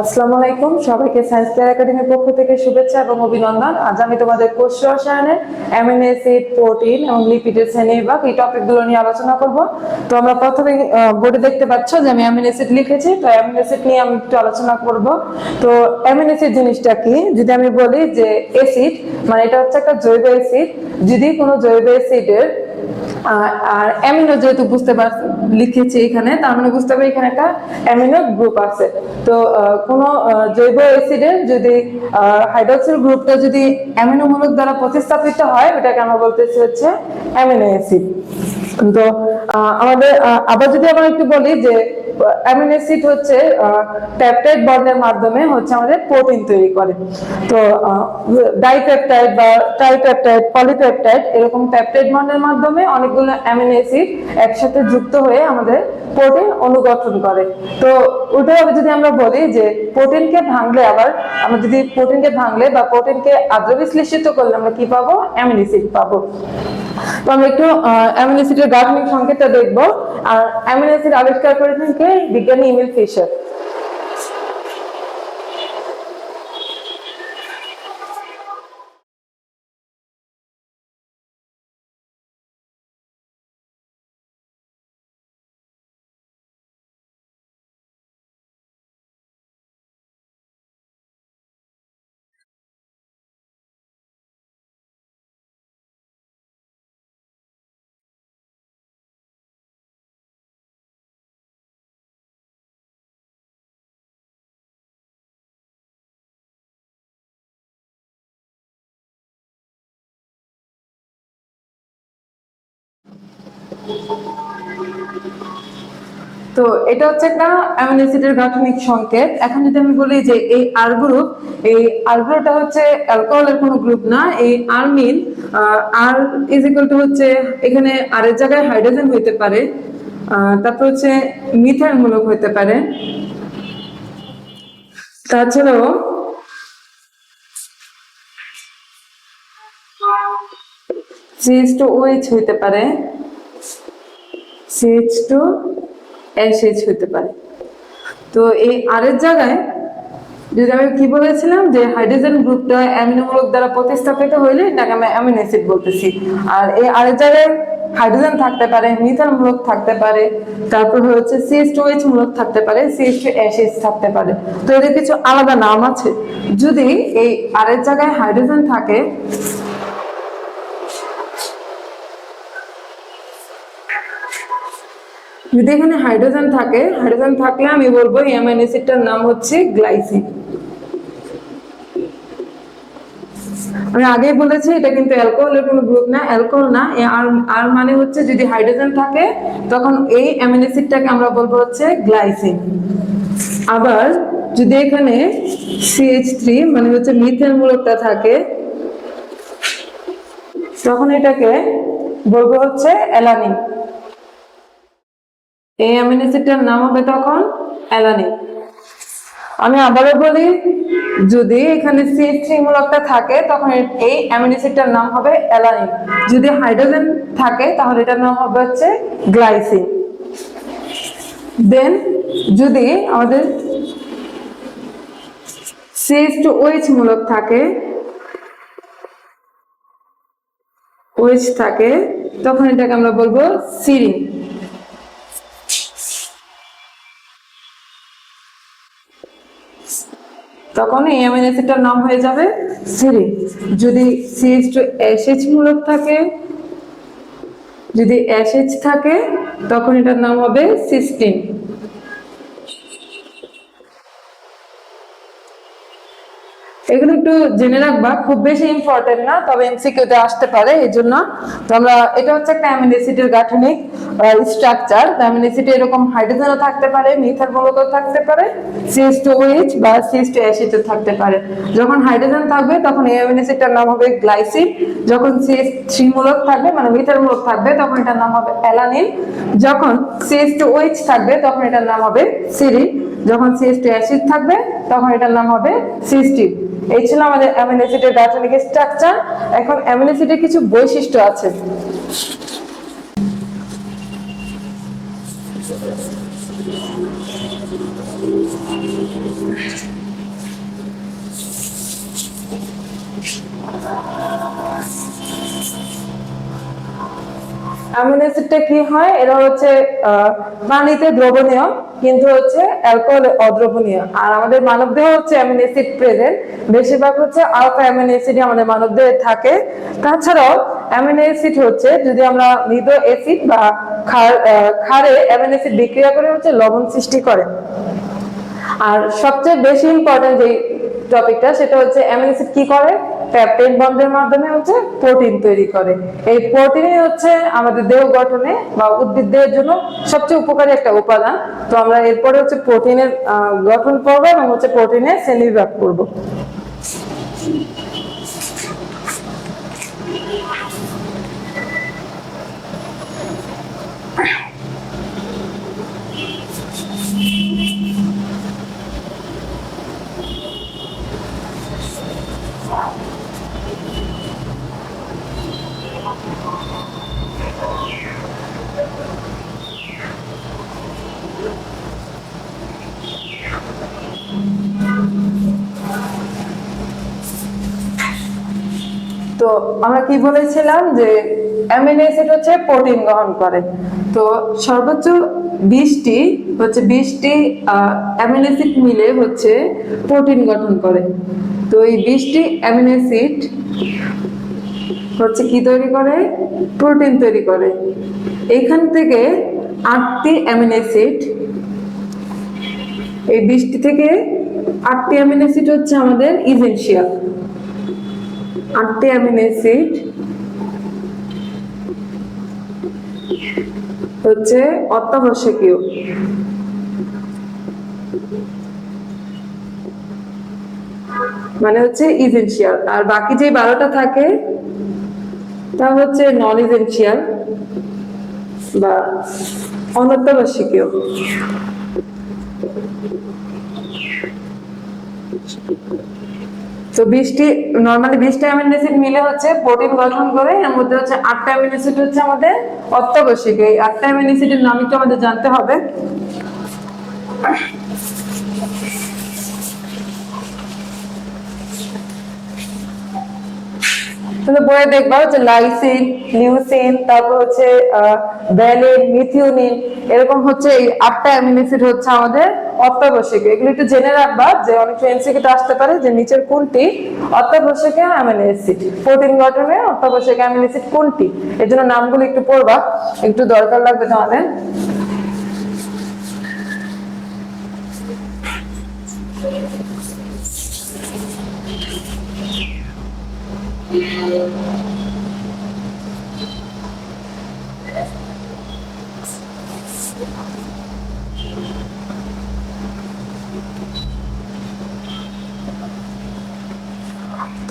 আসসালামু আলাইকুম, সবাইকে সায়েন্স কেয়ার একাডেমির পক্ষ থেকে শুভেচ্ছা এবং অভিনন্দন। আজ আমি তোমাদের কোষ রসায়নের অ্যামিনো অ্যাসিড, প্রোটিন এবং লিপিডের শ্রেণীবিভাগ এই টপিকগুলো নিয়ে আলোচনা করব। তো আমরা প্রথমে বোর্ডে দেখতে পাচ্ছ যে আমি অ্যামিনো অ্যাসিড লিখেছি, তো অ্যামিনো অ্যাসিড নিয়ে আমি একটু আলোচনা করব। তো অ্যামিনো অ্যাসিড জিনিসটা কি, যদি আমি বলি যে অ্যাসিড মানে এটা হচ্ছে একটা জৈব অ্যাসিড। যদি কোনো জৈব অ্যাসিডের আর অ্যামিনো যেহেতু বুঝতে লিখেছি এখানে, তার মানে বুঝতে হবে এখানে একটা অ্যামিনো গ্রুপ আছে। তো কোন জৈব অ্যাসিডের যদি হাইড্রক্সিল গ্রুপটা যদি অ্যামিনো মূলক দ্বারা প্রতিস্থাপিত হয়, ওটাকে আমরা বলতেছি হচ্ছে অ্যামিনো অ্যাসিড। তো আমাদের আবার যদি আমরা একটু বলি যে অ্যামিনো অ্যাসিড হচ্ছে পেপটাইড বন্ডের মাধ্যমে হচ্ছে আমাদের প্রোটিন তৈরি করে। তো ডাইপেপটাইড বা ট্রাইপেপটাইড, পলিপেপটাইড এরকম পেপটাইড বন্ডের মাধ্যমে অনেকগুলো অ্যামিনো অ্যাসিড একসাথে যুক্ত হয়ে আমাদের প্রোটিন অনুগঠন করে। তো উল্টোভাবে যদি আমরা বলি যে প্রোটিনকে ভাঙলে আবার আমরা যদি প্রোটিনকে ভাঙলে বা প্রোটিনকে আদ্র বিশ্লেষিত করলে আমরা কি পাবো? অ্যামিনো অ্যাসিড পাবো। তো আমরা একটু অ্যামিনো অ্যাসিডের গাঠনিক সংকেতটা দেখবো। আর অ্যামিনো অ্যাসিড আবিষ্কার করেছেন কে? বিজ্ঞানী ইমিল ফিশার। তো এটা হচ্ছে একটা অ্যামিনো অ্যাসিডের গাঠনিক সংকেত। এখন যদি আমি বলি যে এই আর গ্রুপ, এই আর গ্রুপটা হচ্ছে অ্যালকোহলের কোনো গ্রুপ না। এই আরমিন, আর ইজ ইকুয়াল টু হচ্ছে এখানে আর এর জায়গায় হাইড্রোজেন হইতে পারে, তারপর হচ্ছে মিথাইল মূলক হইতে পারে, তাছাড়াও CH2OH হইতে পারে, CH2SH হইতে পারে। তো এই আর এর জায়গায় যদি আমি কি বলেছিলাম যে হাইড্রোজেন গ্রুপটা অ্যামিনো মূলক দ্বারা প্রতিস্থাপিত হইলে এটাকে আমি অ্যামিনো অ্যাসিড বলতেছি। আর এই আর এর জায়গায় হাইড্রোজেন থাকতে পারে, মিথাইল মূলক থাকতে পারে, তারপর হচ্ছে CH2OH মূলক থাকতে পারে, CH2SH থাকতে পারে। তো এদের কিছু আলাদা নাম আছে। যদি এই আর এর জায়গায় হাইড্রোজেন থাকে, যদি এখানে হাইড্রোজেন থাকে, হাইড্রোজেন থাকলে আমি বলবো এই অ্যামিনো অ্যাসিডটার নাম হচ্ছে গ্লাইসিন। আমি আগেই বলেছি এটা কিন্তু অ্যালকোহলের কোনো গ্রুপ না, অ্যালকোহল না। আর মানে হচ্ছে যদি হাইড্রোজেন থাকে তখন এই অ্যামিনো অ্যাসিডটাকে আমরা বলবো হচ্ছে গ্লাইসিন। আবার যদি এখানে CH3 মানে হচ্ছে মিথেন মূলকটা থাকে, তখন এটাকে বলবো হচ্ছে অ্যালানিন। এই অ্যামিনো অ্যাসিডটার নাম হবে তখন অ্যালানিন। আমি আবারও বলি, যদি এখানে CH3 মূলকটা থাকে তখন এই অ্যামিনো অ্যাসিডটার নাম হবে অ্যালানিন। যদি হাইড্রোজেন থাকে তাহলে এটার নাম হবে হচ্ছে গ্লাইসিন। দেন যদি আমাদের CH2OH মূলক থাকে, OH থাকে, তখন এটাকে আমরা বলবো সিরিন। তখন এই অ্যামিনো অ্যাসিডটার নাম হয়ে যাবে সিরিন। যদি CH2SH মূলক থাকে, যদি SH থাকে তখন এটার নাম হবে সিস্টিন। এগুলো একটু জেনে রাখবা, খুব বেশি ইম্পর্টেন্ট না, তবে এমসিকিউতে আসতে পারে, এই জন্য। তো আমরা এটা হচ্ছে একটা অ্যামিনো অ্যাসিডের গাঠনিক স্ট্রাকচার। অ্যামিনো অ্যাসিডে এরকম হাইড্রোজেনও থাকতে পারে, মিথাইল মূলকও থাকতে পারে, CH2OH বা CH2SH থাকতে পারে। যখন হাইড্রোজেন থাকবে তখন এই অ্যামিনো অ্যাসিডটার নাম হবে গ্লাইসিন। যখন CH3 মূলক থাকবে মানে মিথাইল মূলক থাকবে তখন এটার নাম হবে অ্যালানিন। যখন CH2OH থাকবে তখন এটার নাম হবে সিরিন। যখন CH2SH থাকবে তখন এটার নাম হবে সিস্টিন। এই ছিল আমাদের অ্যামিনো অ্যাসিডের গাঠনিক স্ট্রাকচার। এখন অ্যামিনো অ্যাসিডের কিছু বৈশিষ্ট্য আছে। অ্যামিনো অ্যাসিডটা কি হয়, এরা হচ্ছে পানিতে দ্রবণীয় কিন্তু হচ্ছে অ্যালকোহলে অদ্রবণীয়। আর আমাদের মানবদেহ হচ্ছে অ্যামিনো অ্যাসিড প্রেজেন্ট, বেশিরভাগ হচ্ছে আলফা অ্যামিনো অ্যাসিডই আমাদের মানবদেহে থাকে। তাছাড়াও অ্যামিনো অ্যাসিড হচ্ছে যদি আমরা মৃদু অ্যাসিড বা ক্ষারে অ্যামিনো অ্যাসিড বিক্রিয়া করে হচ্ছে লবণ সৃষ্টি করে। আর সবচেয়ে বেশি ইম্পর্টেন্ট যে টপিকটা সেটা হচ্ছে অ্যামিনো অ্যাসিড কি করে, পেপটাইড বন্ডের মাধ্যমে হচ্ছে প্রোটিন তৈরি করে। এই প্রোটিনই হচ্ছে আমাদের দেহ গঠনে বা উদ্ভিদ দেহের জন্য সবচেয়ে উপকারী একটা উপাদান। তো আমরা এরপরে হচ্ছে প্রোটিনের গঠন করবো এবং হচ্ছে প্রোটিনের শ্রেণীবিভাগ করবো। তো আমরা কি বলেছিলাম যে অ্যামিনো অ্যাসিড হচ্ছে প্রোটিন গ্রহণ করে। তো সর্বোচ্চ 20টি অ্যামিনো অ্যাসিড মিলে হচ্ছে প্রোটিন গঠন করে। তো এই 20টি অ্যামিনো অ্যাসিড হচ্ছে কি তৈরি করে, প্রোটিন তৈরি করে। এইখান থেকে 8টি অ্যামিনো অ্যাসিড, এই 20টি থেকে 8টি অ্যামিনো অ্যাসিড হচ্ছে আমাদের ইসেনশিয়াল। 8টি অ্যামিনো অ্যাসিড হচ্ছে অত্যাবশ্যকীয়। মানে হচ্ছে ইসেনশিয়াল। আর বাকি যে 12টা থাকে তা হচ্ছে নন ইসেনশিয়াল বা অনত্যাবশ্যকীয়। তো 20টি নরমালি 20টা অ্যামিনো অ্যাসিড মিলে হচ্ছে প্রোটিন গঠন করে। এর মধ্যে হচ্ছে 8টা অ্যামিনো অ্যাসিড হচ্ছে আমাদের অত্যাবশ্যকীয়। এই 8টা অ্যামিনো অ্যাসিডের নাম একটু আমাদের জানতে হবে। তুমি বইয়ে দেখবা হচ্ছে লাইসিন, লিউসিন, তারপর হচ্ছে ভ্যালিন, মিথিওনিন, এরকম হচ্ছে এই 8টা অ্যামিনো অ্যাসিড হচ্ছে আমাদের অত্যাবশ্যকীয়। এগুলো একটু জেনে রাখবা যে অনেক এমসিকিউতে আসতে পারে যে নিচের কোনটি অত্যাবশ্যকীয় অ্যামিনো অ্যাসিড, প্রোটিন গঠনে অত্যাবশ্যকীয় অ্যামিনো অ্যাসিড কোনটি, এর জন্য নামগুলো একটু পড়বা, একটু দরকার লাগবে তোমাদের।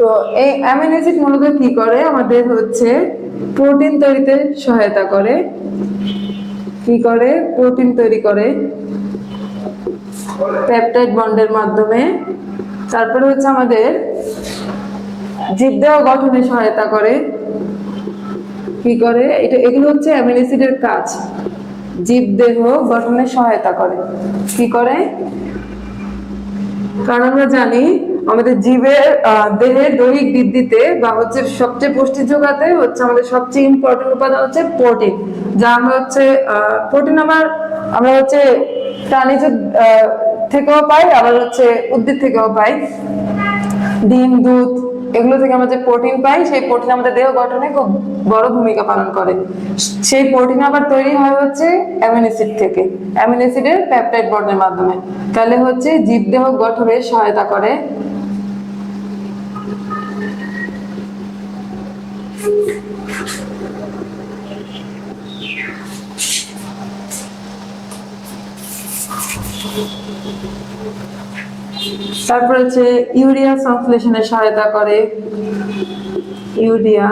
তো এই অ্যামিনো অ্যাসিড মূলত কি করে, আমাদের হচ্ছে প্রোটিন তৈরিতে সহায়তা করে। কি করে, প্রোটিন তৈরি করে পেপটাইড বন্ডের মাধ্যমে। তারপরে হচ্ছে আমাদের জীবদেহ গঠনে সহায়তা করে। কি করে, এগুলো হচ্ছে অ্যামিনো অ্যাসিডের কাজ, জীবদেহ গঠনে সহায়তা করে। কি করে, কারণ আমরা জানি আমাদের জীবের দেহের দৈহিক বৃদ্ধিতে বা হচ্ছে সবচেয়ে পুষ্টি যোগাতে হচ্ছে আমাদের সবচেয়ে ইম্পর্টেন্ট উপাদান হচ্ছে প্রোটিন। যা আমরা হচ্ছে প্রোটিন আমরা হচ্ছে প্রাণীজ থেকেও পাই, আবার হচ্ছে উদ্ভিদ থেকেও পাই। ডিম, দুধ, এগুলো থেকে আমরা যে প্রোটিন পাই, সেই প্রোটিন আমাদের দেহ গঠনে খুব বড় ভূমিকা পালন করে। সেই প্রোটিন আবার তৈরি হয় হচ্ছে অ্যামিনো অ্যাসিড থেকে, অ্যামিনো অ্যাসিডের পেপটাইড বন্ডের মাধ্যমে। তাহলে হচ্ছে জীবদেহ গঠনে সহায়তা করে। তারপর হচ্ছে ইউরিয়া সংশ্লেষণে সহায়তা করে, ইউরিয়া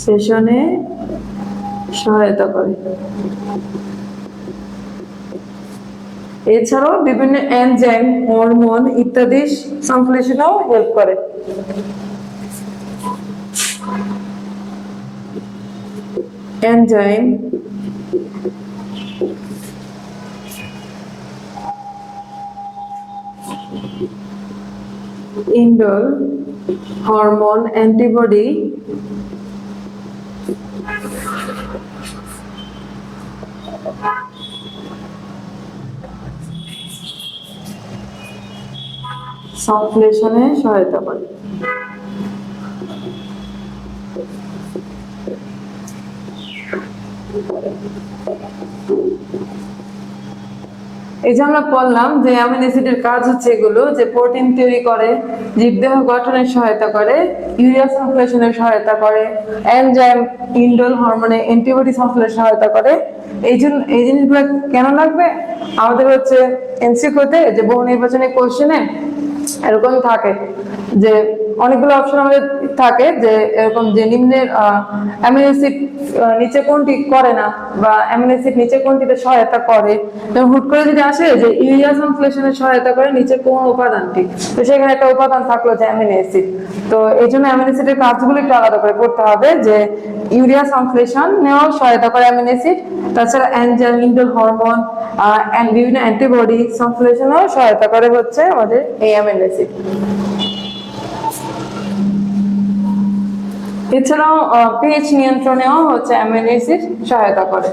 সেশনে সহায়তা করে। এছাড়াও বিভিন্ন এনজাইম, হরমোন ইত্যাদি সংশ্লেষণেও হেল্প করে। এনজাইম, ইন্ডোল, হরমোন, অ্যান্টিবডি, সংশ্লেষণে সহায়তা করে। এই যে আমরা বললাম যে অ্যামিনো অ্যাসিডের কাজ হচ্ছে এগুলো, যে প্রোটিন তৈরি করে, জীবদেহ গঠনে সহায়তা করে, ইউরিয়া সংশ্লেষণে সহায়তা করে, এনজাইম, ইন্ডোল, হরমোনে অ্যান্টিবডি সংশ্লেষণে সহায়তা করে। এই জিনিসগুলো কেন লাগবে? আমাদের হচ্ছে এমসিকিউতে যে বহু নির্বাচনী কোশ্চেনে এরকম থাকে যে অনেকগুলো অপশন আমাদের থাকে যে এরকম যে নিম্নের অ্যামিনো অ্যাসিড নিচে কোনটি করে না, বা অ্যামিনো অ্যাসিড নিচে কোনটিতে সহায়তা করে, এবং হুট করে যদি আসে যে ইউরিয়া সংশ্লেষণে সহায়তা করে নিচে কোন উপাদানটি, তো সেখানে একটা উপাদান থাকলো যে অ্যামিনো অ্যাসিড। তো এই জন্য অ্যামিনো অ্যাসিডের কাজগুলো একটু আলাদা করে পড়তে হবে, যে ইউরিয়া সংশ্লেষণ নেওয়াও সহায়তা করে অ্যামিনো অ্যাসিড, তাছাড়া এনজাইম, ইন্ডোল, হরমোন, বিভিন্ন অ্যান্টিবডি সংশ্লেষণেও সহায়তা করে হচ্ছে আমাদের এই অ্যামিনো অ্যাসিড। এছাড়াও পিএইচ নিয়ন্ত্রণেও হচ্ছে অ্যামিনো অ্যাসিড সহায়তা করে।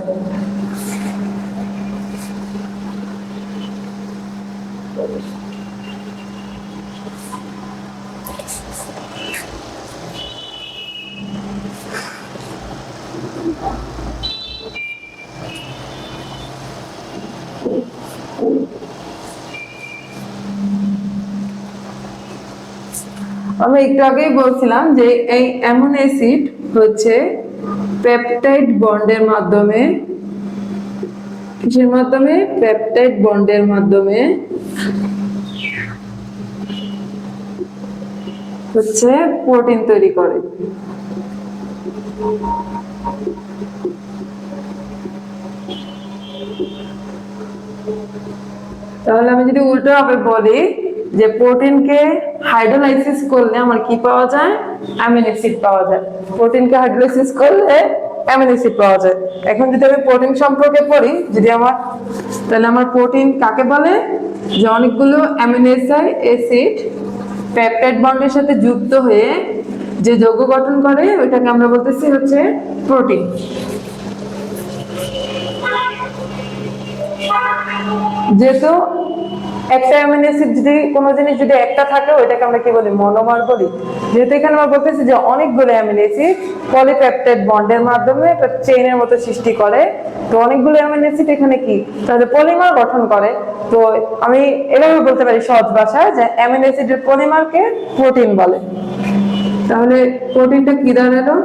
আমরা একটু আগেই বলছিলাম যে এই অ্যামিনো অ্যাসিড হচ্ছে পেপটাইড বন্ডের মাধ্যমে, কিসের মাধ্যমে? পেপটাইড বন্ডের মাধ্যমে হচ্ছে প্রোটিন তৈরি করে। তাহলে আমি যদি উল্টো ভাবে বলি যে প্রোটিনকে হাইড্রোলাইসিস করলে আমার কি পাওয়া যায়? অ্যামিনো অ্যাসিড পাওয়া যায়। প্রোটিনকে হাইড্রোলাইসিস করলে অ্যামিনো অ্যাসিড পাওয়া যায়। এখন যদি আমি প্রোটিন সম্পর্কে পড়ি, তাহলে আমার প্রোটিন কাকে বলে? যে অনেকগুলো অ্যামিনো অ্যাসিড পেপটাইড বন্ডের সাথে যুক্ত হয়ে যে যৌগ গঠন করে, ওইটাকে আমরা বলতেছি হচ্ছে প্রোটিন। যেহেতু একটা অ্যামিনো অ্যাসিড যদি কোনো জিনিস যদি একটা থাকে, ওইটাকে আমরা কি বলি? মনোমার বলি। যেহেতু এখানে আমরা বলতেছি যে অনেকগুলো অ্যামিনো অ্যাসিড পলিপেপটাইড বন্ডের মাধ্যমে একটা চেইনের মতো সৃষ্টি করে, তো অনেকগুলো অ্যামিনো অ্যাসিড এখানে কি তাহলে পলিমার গঠন করে। তো আমি এভাবে বলতে পারি সহজ ভাষায় যে অ্যামিনো অ্যাসিডের পলিমারকে প্রোটিন বলে। তাহলে প্রোটিনটা কি দাঁড়ালো?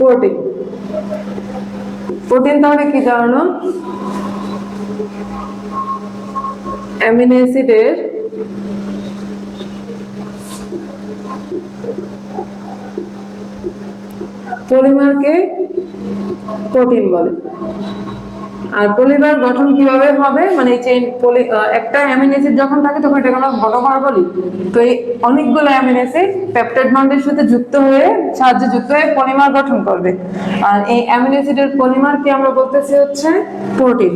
প্রোটিন। প্রোটিন তাহলে কি দাঁড়ানো? অ্যামিনো অ্যাসিডের পলিমারকে প্রোটিন বলে। আর পলিমার গঠন কিভাবে হবে? মানে একটা অ্যামিনো অ্যাসিড যখন থাকে তখন এটাকে আমরা মনোমার বলি। তো এই অনেকগুলো অ্যামিনো অ্যাসিড পেপটাইড বন্ডের সাথে যুক্ত হয়ে পলিমার গঠন করবে। আর এই অ্যামিনো অ্যাসিডের পলিমারকে আমরা বলতেছি হচ্ছে প্রোটিন।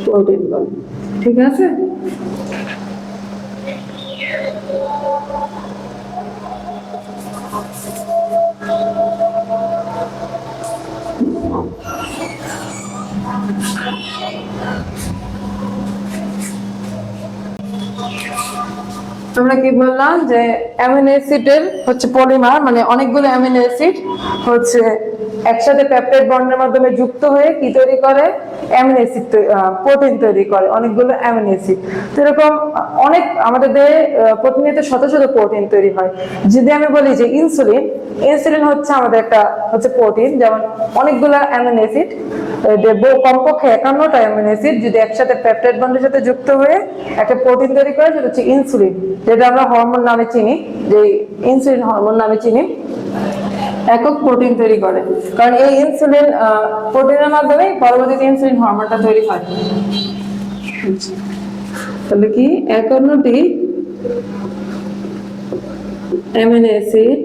প্রোটিন বলে। ঠিক আছে? আমরা কি বললাম যে অ্যামিনো অ্যাসিডের হচ্ছে পলিমার, মানে অনেকগুলো অ্যামিনো অ্যাসিড হচ্ছে একসাথে পেপটাইড বন্ডের মাধ্যমে যুক্ত হয়ে কি তৈরি করে? অ্যামিনো অ্যাসিড, প্রোটিন তৈরি করে, অনেকগুলো অ্যামিনো অ্যাসিড। তো এরকম অনেক আমাদের দেহে প্রতিনিয়ত শত শত প্রোটিন তৈরি হয়। যদি আমি বলি যে ইনসুলিন হচ্ছে আমাদের একটা হচ্ছে প্রোটিন, যেমন অনেকগুলো অ্যামিনো অ্যাসিড, কমপক্ষে 51টা অ্যামিনো অ্যাসিড যদি একসাথে পেপটাইড বন্ডের সাথে যুক্ত হয়ে একটা প্রোটিন তৈরি করে, সেটা হচ্ছে ইনসুলিন, যেটা আমরা হরমোন নামে চিনি, যে ইনসুলিন হরমোন নামে চিনি। একক প্রোটিন তৈরি করে, কারণ এই ইনসুলিন প্রোটিনের মাধ্যমে পরবর্তীতে ইনসুলিন হরমোনটা তৈরি হয়। তাহলে কি 51টি অ্যামিনো অ্যাসিড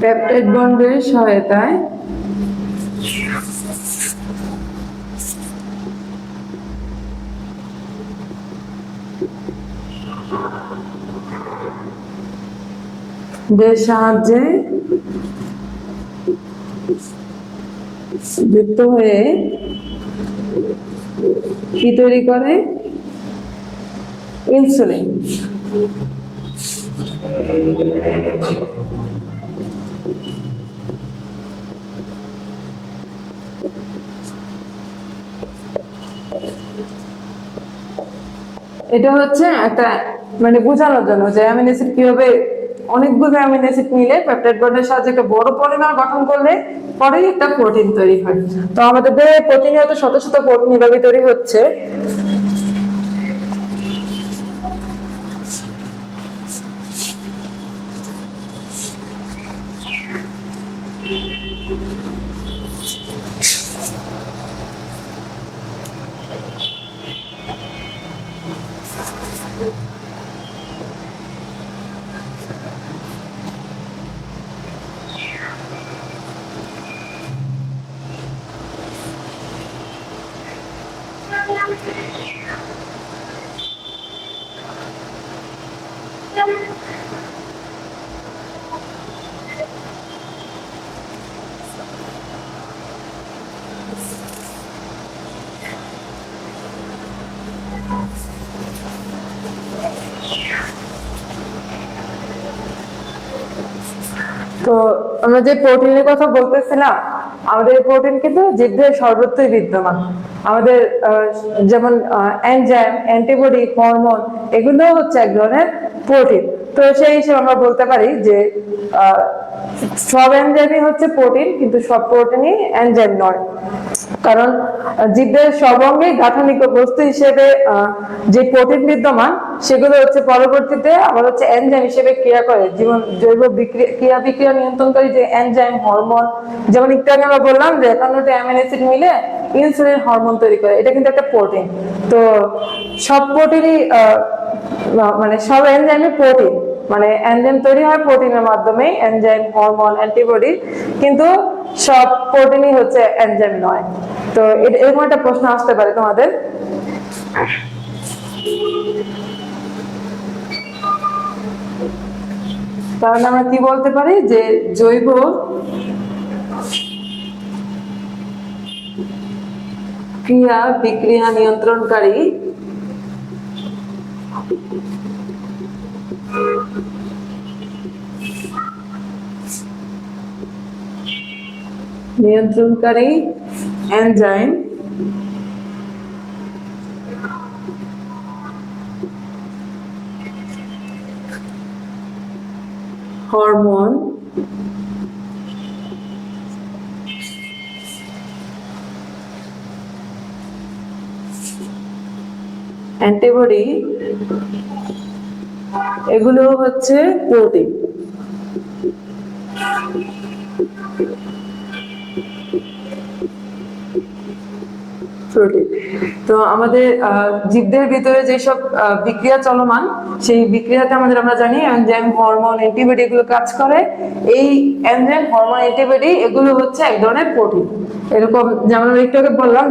পেপটাইড বন্ডের সহায়তায় সাহায্যে যুক্ত হয়ে কি তৈরি করে? ইনসুলিন। এটা হচ্ছে একটা মানে বোঝানোর জন্য যে অ্যামিনো অ্যাসিড কিভাবে অনেকগুলো অ্যামিনো অ্যাসিড মিলে পেপটাইড বন্ডের সাহায্যে একটা বড় পলিমার গঠন করলে পরে একটা প্রোটিন তৈরি হয়। তো আমাদের দেহে প্রতিনিয়ত শত শত প্রোটিন এভাবে তৈরি হচ্ছে। তো আমরা যে প্রোটিনের কথা বলতেছিলাম, আমাদের প্রোটিন কিন্তু জীবদেহে সর্বত্রই বিদ্যমান। আমাদের যেমন এনজাইম, অ্যান্টিবডি, হরমোন এগুলো হচ্ছে এক ধরনের প্রোটিন। তো সেই হিসেবে আমরা বলতে পারি যে সব এনজাইমই হচ্ছে প্রোটিন, কিন্তু সব প্রোটিনই এনজাইম নয়। কারণ জীবের সব অঙ্গে গাঠনিক বস্তু হিসেবে যে প্রোটিন বিদ্যমান সেগুলো হচ্ছে পরবর্তীতে আবার হচ্ছে এনজাইম হিসেবে ক্রিয়া করে। জীবন জৈব ক্রিয়া বিক্রিয়া নিয়ন্ত্রণকারী যে এনজাইম, হরমোন, যেমন একটু আগে আমরা বললাম যে 51টি অ্যামিনো অ্যাসিড মিলে ইনসুলিন হরমোন তৈরি করে, এটা কিন্তু একটা প্রোটিন। তো সব প্রোটিনই মানে সব এনজাইমই প্রোটিন, মানে এনজাইম তৈরি হয় প্রোটিনের মাধ্যমে, এনজাইম, হরমোন, অ্যান্টিবডি, কিন্তু সব প্রোটিনই হচ্ছে এনজাইম নয়। তো এরকম একটা প্রশ্ন আসতে পারে তোমাদের। তাহলে আমরা কি বলতে পারি যে জৈব ক্রিয়া বিক্রিয়া নিয়ন্ত্রণকারী এনজাইম হরমোন অ্যান্টিবডি এগুলো হচ্ছে প্রোটিন। তো আমাদের জীবদের ভিতরে যেসব বিক্রিয়া চলমান, সেই বিক্রিয়াতে আমরা জানি এনজাইম, হরমোন, অ্যান্টিবডি এগুলো কাজ করে। এই এনজাইম, হরমোন, অ্যান্টিবডি এগুলো হচ্ছে এক ধরনের প্রোটিন। এরকম যেমন আমি একটু আগে বললাম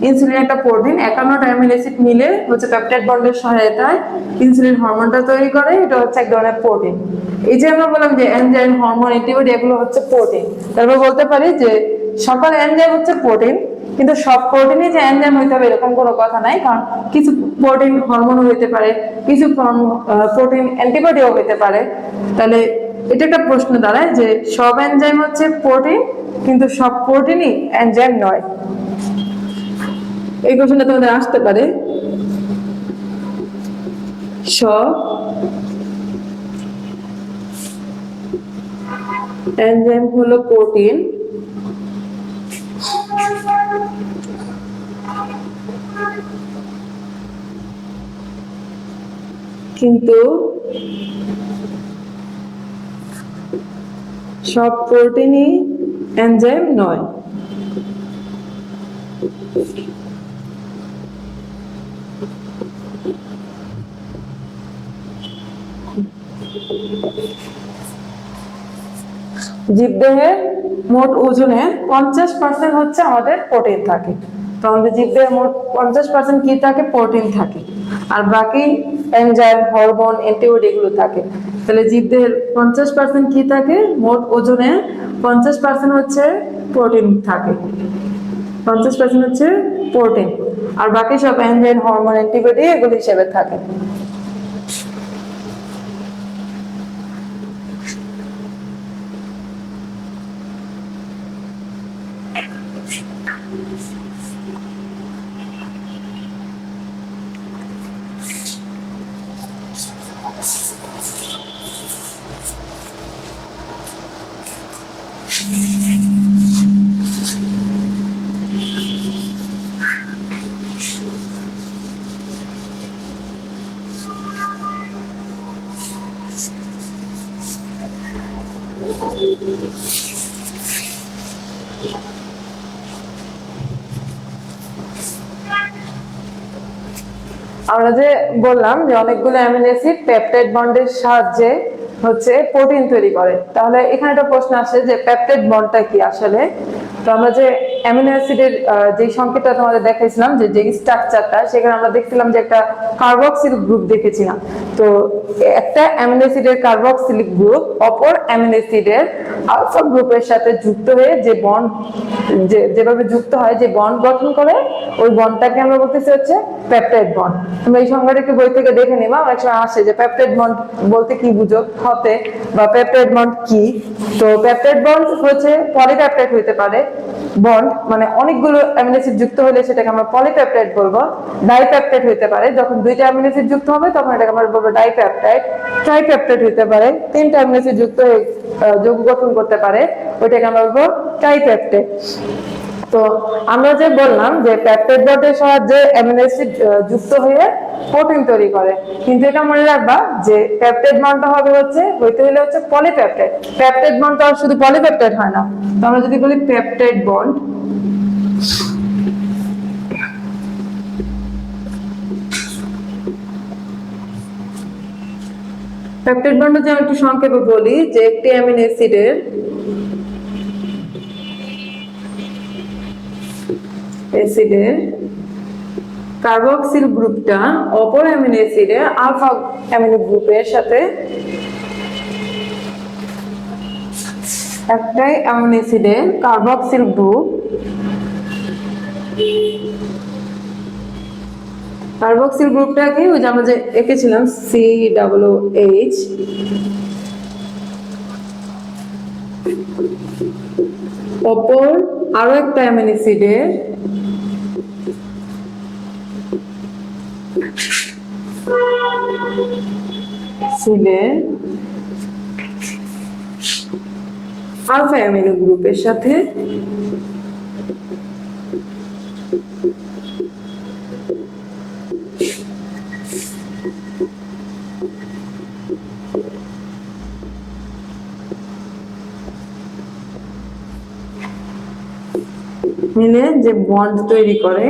ইনসুলিন একটা প্রোটিন। 51টা অ্যামিনো অ্যাসিড মিলে হচ্ছে পেপটাইড বন্ডের সহায়তায় ইনসুলিন হরমোনটা তৈরি করে, এটা হচ্ছে এক ধরনের প্রোটিন। এই যে আমরা বললাম যে এনজাইম, হরমোন, অ্যান্টিবডি এগুলো হচ্ছে প্রোটিন, তারপর বলতে পারি যে সকল এনজাইম হচ্ছে প্রোটিন, কিন্তু সব প্রোটিনই যে এনজাইম হইতে হবে এরকম কোনো কথা নাই। কারণ কিছু প্রোটিন হরমোনও হইতে পারে, কিছু প্রোটিন অ্যান্টিবডিও হইতে পারে। তাহলে এটা একটা প্রশ্ন দাঁড়ায় যে সব এনজাইম হচ্ছে প্রোটিন, কিন্তু সব প্রোটিনই এনজাইম নয়। এই কোশ্চেনটা তোমাদের আসতে পারে। সব এনজাইম হলো প্রোটিন, কিন্তু সব প্রোটিনই এনজাইম নয়। জীবদেহের মোট ওজনের 50% হচ্ছে আমাদের প্রোটিন থাকে। তো আমাদের জীবদেহের মোট 50% কি থাকে? প্রোটিন থাকে। আর বাকি এনজাইম, হরমোন, অ্যান্টিবডি এগুলো থাকে। তাহলে জীবদেহের 50% কি থাকে? মোট ওজনের 50% হচ্ছে প্রোটিন থাকে। 50% হচ্ছে প্রোটিন, আর বাকি সব এনজাইম, হরমোন, অ্যান্টিবডি এগুলো হিসেবে থাকে। আমরা যে বললাম যে অনেকগুলো অ্যামিনো অ্যাসিড পেপটাইড বন্ডের সাহায্যে হচ্ছে প্রোটিন তৈরি করে, তাহলে এখানে একটা প্রশ্ন আসে যে পেপটাইড বন্ডটা কি আসলে। তো আমরা যে অ্যামিনো অ্যাসিডের যে সংকেতটা তোমাদের দেখাইছিলাম, যে যে স্ট্রাকচারটা, সেখানে আমরা দেখছিলাম যে একটা কার্বক্সিল গ্রুপ দেখেছিলাম। তো একটা অ্যামিনো অ্যাসিডের কার্বক্সিলিক গ্রুপ অপর অ্যামিনো অ্যাসিডের আলফা গ্রুপের সাথে যুক্ত হয়ে যে বন্ড, যেভাবে যুক্ত হয়, যে বন্ড গঠন করে, ওই বন্ডটাকে আমরা বলতেছি হচ্ছে পেপটাইড বন্ড। তোমরা এই সংজ্ঞাটা একটু বই থেকে দেখে নিবা, অনেক সময় আসে যে পেপটাইড বন্ড বলতে কি বুঝো হতে, বা পেপটাইড বন্ড কি। তো পেপটাইড বন্ড হচ্ছে পলিপেপটাইড হইতে পারে বন্ড, মানে অনেকগুলো অ্যামিনো অ্যাসিড যুক্ত হলে সেটাকে আমরা পলিপেপটাইড বলবো। ডাইপেপটাইড হইতে পারে, যখন দুইটা অ্যামিনো অ্যাসিড যুক্ত হবে তখন এটাকে আমরা বলবো ডাইপেপটাইড। ট্রাইপেপটাইড হইতে পারে, তিনটা অ্যামিনো অ্যাসিড যুক্ত হয়ে যৌগ গঠন করতে পারে, ওইটাকে আমরা বলবো ট্রাইপেপটাইড। তো আমরা যে বললাম যে পেপটাইড বন্ডের সাহায্যে অ্যামিনো অ্যাসিড যুক্ত হয়ে প্রোটিন তৈরি করে, কিন্তু এটা মনে রাখবা যে পেপটাইড বন্ডটা হইতে হলে হচ্ছে পলিপেপটাইড। পেপটাইড বন্ডটা শুধু পলিপেপটাইড হয় না। তো আমরা যদি বলি পেপটাইড বন্ড, পেপটাইড বন্ড যে আমি একটু সংক্ষেপে বলি, যে একটি অ্যামিনো অ্যাসিডের কার্বক্সিল গ্রুপটা অপর অ্যামিনো অ্যাসিডের আলফা অ্যামিনো গ্রুপের সাথে, একটাই অ্যামিনো অ্যাসিডের কার্বক্সিল গ্রুপ, কার্বক্সিল গ্রুপটা কি, ওই যে আমরা যে এঁকেছিলাম COOH, অপর আরো একটা অ্যামিনো অ্যাসিডের আলফা অ্যামিনো গ্রুপের সাথে মিলে যে বন্ড তৈরি করে,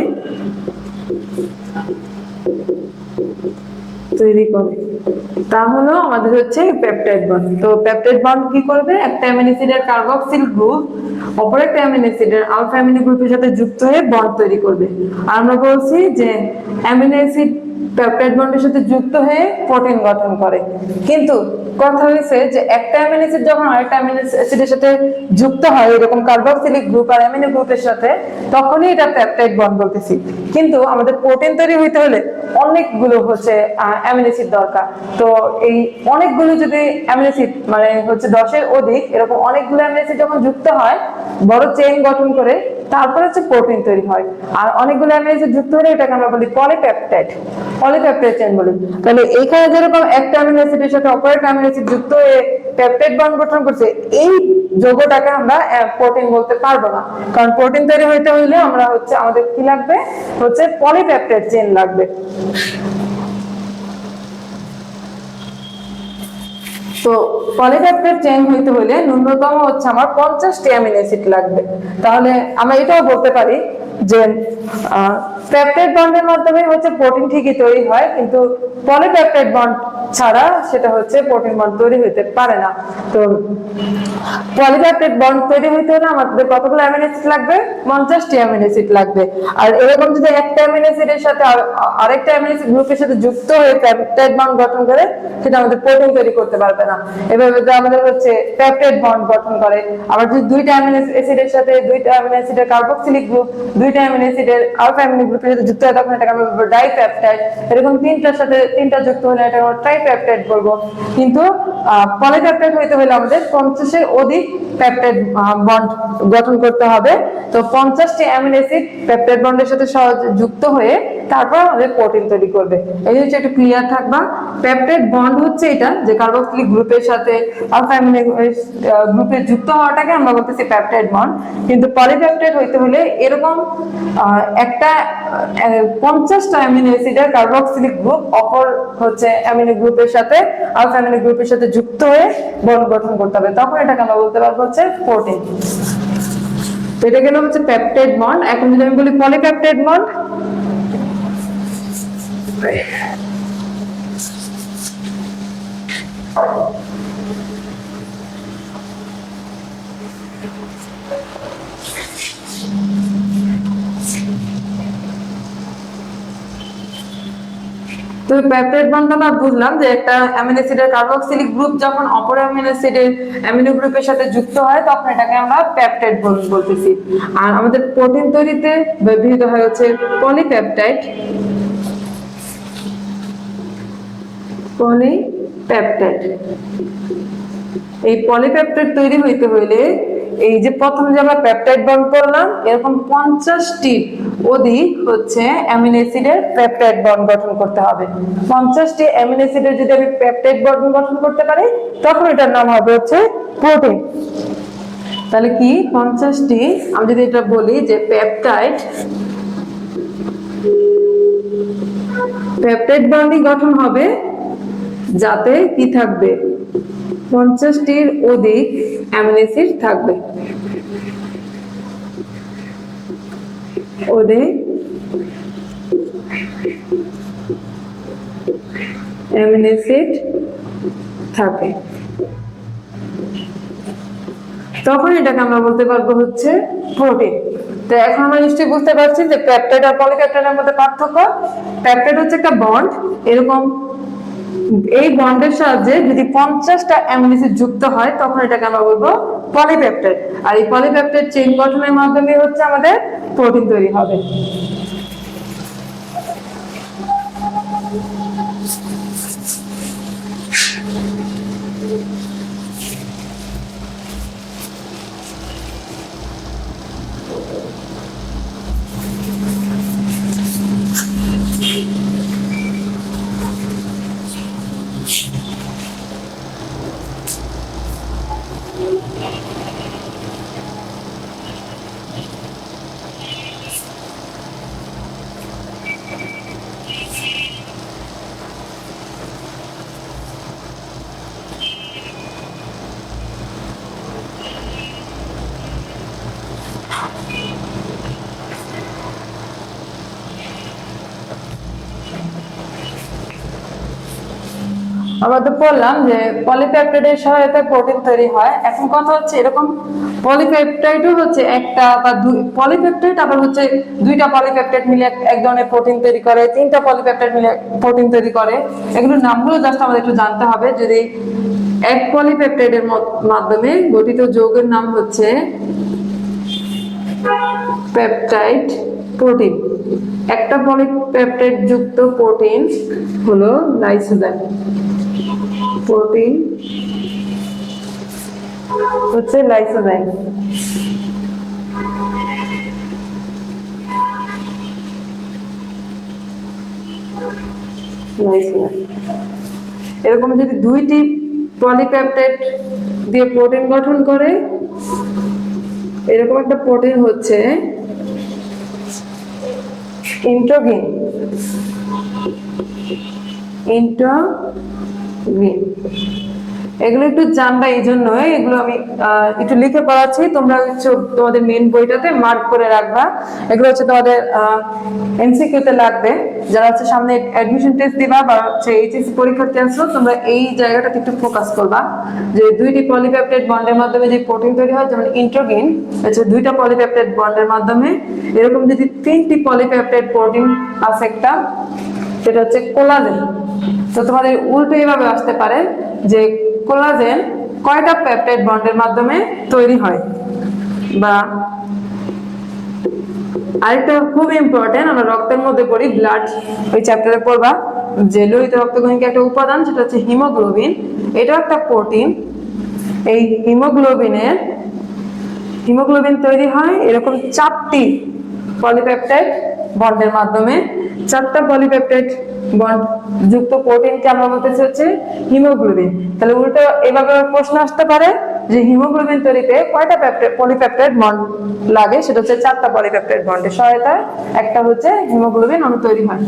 তা হলো আমাদের হচ্ছে পেপটাইড বন্ড। তো পেপটাইড বন্ড কি করবে? একটা অ্যামিনো অ্যাসিডের কার্বক্সিল গ্রুপ অপর একটা অ্যামিনো অ্যাসিডের আলফা অ্যামিনো গ্রুপের সাথে যুক্ত হয়ে বন্ড তৈরি করবে। আর আমরা বলছি যে অ্যামিনো অ্যাসিড পেপটাইড বন্ডের সাথে যুক্ত হয়ে প্রোটিন গঠন করে, কিন্তু কথা হয়েছে যে একটা অ্যামিনো অ্যাসিড যখন আরেকটা অ্যামিনো অ্যাসিডের সাথে যুক্ত হয় এরকম কার্বক্সিলিক গ্রুপ আর অ্যামিনো গ্রুপের সাথে, তখনই এটা পেপটাইড বন্ড বলতেছি। কিন্তু আমাদের প্রোটিন তৈরি হইতে হলে অনেকগুলো হচ্ছে অ্যামিনো অ্যাসিড দরকার। তো এই অনেকগুলো যদি অ্যামিনো অ্যাসিড, মানে হচ্ছে 10-এর অধিক এরকম অনেকগুলো অ্যামিনো অ্যাসিড যখন যুক্ত হয়, বড় চেইন গঠন করে, তারপরে হচ্ছে প্রোটিন তৈরি হয়। আর অনেকগুলো অ্যামিনো অ্যাসিড যুক্ত হলে এটাকে আমরা বলি পলিপেপটাইড, পলিপেপটাইড চেইন বলি। তাহলে এইখানে যেরকম একটা অ্যামিনো অ্যাসিডের সাথে অপর একটা অ্যামিনো অ্যাসিড যুক্ত হয়ে পেপটাইড বন্ড গঠন করছে, এই যৌগটাকে আমরা প্রোটিন বলতে পারবো না, কারণ প্রোটিন তৈরি হইতে হলে আমরা হচ্ছে আমাদের কি লাগবে, হচ্ছে পলিপেপটাইড চেইন লাগবে। তো পলিপেপটাইড চেইন হইতে হলে ন্যূনতম হচ্ছে আমার 50টি অ্যামিনো অ্যাসিড লাগবে। তাহলে আমরা এটাও বলতে পারি যে পেপটাইড বন্ডের মাধ্যমে হচ্ছে প্রোটিন ঠিকই তৈরি হয়, কিন্তু পলিপেপটাইড বন্ড ছাড়া সেটা হচ্ছে প্রোটিন বন্ড তৈরি হইতে পারে না। তো পলিপেপটাইড বন্ড তৈরি হইতে হলে আমাদের কতগুলো অ্যামিনো অ্যাসিড লাগবে? 50টি অ্যামিনো অ্যাসিড লাগবে। আর এরকম যদি একটা অ্যামিনো অ্যাসিডের সাথে আরেকটা অ্যামিনো অ্যাসিড গ্রুপের সাথে যুক্ত হয়ে পেপটাইড বন্ড গঠন করে, সেটা আমাদের প্রোটিন তৈরি করতে পারবে না। এভাবে আমাদের হচ্ছে পেপটাইড বন্ড গঠন করে। আবার যদি দুইটা অ্যামিনো অ্যাসিডের সাথে দুইটা অ্যামিনো অ্যাসিডের কার্বক্সিলিক গ্রুপ দুইটা অ্যামিনো অ্যাসিডের আলফা অ্যামিনো গ্রুপের সাথে যুক্ত হয়, তখন এটাকে আমরা বলবো ডাইপেপটাইড। এরকম তিনটার সাথে তিনটা যুক্ত হলে এটা আমরা ট্রাইপেপটাইড বলবো। কিন্তু পলিপেপটাইড হইতে হলে আমাদের 50-এর অধিক পেপটাইড বন্ড গঠন করতে হবে। তো 50টি অ্যামিনো অ্যাসিড পেপটাইড বন্ডের সাথে সহজে যুক্ত হয়ে তারপর আমাদের প্রোটিন তৈরি করবে। এই হচ্ছে একটু ক্লিয়ার থাকবা। পেপটাইড বন্ড হচ্ছে এটা যে কার্বক্সিলিক গ্রুপের সাথে আলফা অ্যামিনো গ্রুপে যুক্ত হওয়াটাকে আমরা বলতেছি পেপটাইড বন্ড। কিন্তু পলিপেপটাইড হইতে হলে এরকম একটা 50টা অ্যামিনো অ্যাসিডের কার্বক্সিলিক গ্রুপ অপর হচ্ছে অ্যামিনো গ্রুপের সাথে আলফা অ্যামিনো গ্রুপের সাথে যুক্ত হয়ে বন্ড গঠন করতে হবে, তখন এটাকে আমরা বলতে পারবো হচ্ছে প্রোটিন। তো এটা গেল হচ্ছে পেপটাইড বন্ড। এখন যদি আমি বলি পলিপেপটাইড বন্ড, তো পেপটাইড বন্ড আমরা বুঝলাম যে একটা অ্যামিনো অ্যাসিডের কার্বক্সিলিক গ্রুপ যখন অপর অ্যামিনো অ্যাসিডের অ্যামিনো গ্রুপের সাথে যুক্ত হয়, তখন এটাকে আমরা পেপটাইড বন্ড বলতেছি। আর আমাদের প্রোটিন তৈরিতে ব্যবহৃত হয় হচ্ছে পলিপেপটাইড। পলিপেপটাইড, এই পলিপেপটাইড তৈরি হইতে হইলে এই যে প্রথম যে আমরা পেপটাইড বন্ড করলাম, এরকম 50টি অধিক হচ্ছে অ্যামিনো অ্যাসিডের পেপটাইড বন্ড গঠন করতে হবে। 50টি অ্যামিনো অ্যাসিডের যদি আমি পেপটাইড বন্ড গঠন করতে পারি, তখন এটার নাম হবে হচ্ছে প্রোটিন। তাহলে কি 50টি, আমি যদি এটা বলি যে পেপটাইড বন্ডই গঠন হবে যাতে কি থাকবে? 50টির অধিক অ্যামিনো অ্যাসিড থাকবে। অধিক অ্যামিনো অ্যাসিড থাকে, তখন এটাকে আমরা বলতে পারবো হচ্ছে প্রোটিন। তো এখন আমরা নিশ্চয়ই বুঝতে পারছি যে পেপটাইড আর পলিপেপটাইডের মধ্যে পার্থক্য। পেপটাইড হচ্ছে একটা বন্ড, এরকম এই বন্ডের সাহায্যে যদি 50টা অ্যামিনো অ্যাসিড যুক্ত হয়, তখন এটাকে আমরা বলবো পলিপেপটাইড। আর এই পলিপেপটাইড চেইন গঠনের মাধ্যমে হচ্ছে আমাদের প্রোটিন তৈরি হবে। আমরা তো বললাম যে পলিপেপটাইডের সহায়তায় প্রোটিন তৈরি হয়। এখন কথা হচ্ছে এরকম পলিপেপটাইডও হচ্ছে একটা বা পলিপেপটাইড আবার হচ্ছে দুইটা পলিপেপটাইড মিলে এক ধরনের প্রোটিন তৈরি করে, তিনটা পলিপেপটাইড মিলে প্রোটিন তৈরি করে। এগুলোর নামগুলো জাস্ট আমাদের একটু জানতে হবে। যদি এক পলিপেপটাইডের মাধ্যমে গঠিত যৌগের নাম হচ্ছে পেপটাইড প্রোটিন। একটা পলিপেপটাইড যুক্ত প্রোটিন হলো লাইসোজাইম। প্রোটিন হচ্ছে লাইসোজাইম। এরকম যদি দুইটি পলিপেপটাইড দিয়ে প্রোটিন গঠন করে, এরকম একটা প্রোটিন হচ্ছে ইন্ট্রোজিন। এগুলো একটু জানবা, এই জন্যই এগুলো আমি একটু লিখে পড়াচ্ছি, তোমরা হচ্ছে তোমাদের মেন বইটাতে মার্ক করে রাখবা। এগুলো হচ্ছে তোমাদের এমসিকিউ তে লাগবে। যারা হচ্ছে সামনে অ্যাডমিশন টেস্ট দিবা বা হচ্ছে এইচএসসি পরীক্ষার্থী আছো, তোমরা এই জায়গাটাতে একটু ফোকাস করবা যে দুইটি পলিপেপটাইড বন্ডের মাধ্যমে যে প্রোটিন তৈরি হয়, যেমন ইন্ট্রোগেন হচ্ছে দুইটা পলিপেপটাইড বন্ডের মাধ্যমে, এরকম যদি তিনটি পলিপেপটাইড প্রোটিন আছে একটা, সেটা হচ্ছে কোলাজেন। তো তোমাদের উল্টো এভাবে আসতে পারে যে কোলাজেন কয়টা পেপটাইড বন্ডের মাধ্যমে তৈরি হয়। বা আরেকটা খুব ইম্পর্টেন্ট, আমরা রক্তের মধ্যে পড়ি, ব্লাড ওই চ্যাপ্টারে পড়বা যে লোহিত রক্তকণিকা একটা উপাদান, সেটা হচ্ছে হিমোগ্লোবিন। এটা একটা প্রোটিন। এই হিমোগ্লোবিন তৈরি হয় এরকম 4টি পলিপেপটাইড বন্ডের মাধ্যমে। 4টা পলিপেপটাইড বন্ড যুক্ত প্রোটিনকে আমরা বলতেছি হচ্ছে হিমোগ্লোবিন। তাহলে উল্টো এভাবে প্রশ্ন আসতে পারে যে হিমোগ্লোবিন তৈরিতে কয়টা পলিপেপটাইড বন্ড লাগে, সেটা হচ্ছে 4টা পলিপেপটাইড বন্ডের সহায়তায় একটা হচ্ছে হিমোগ্লোবিন অণু তৈরি হয়।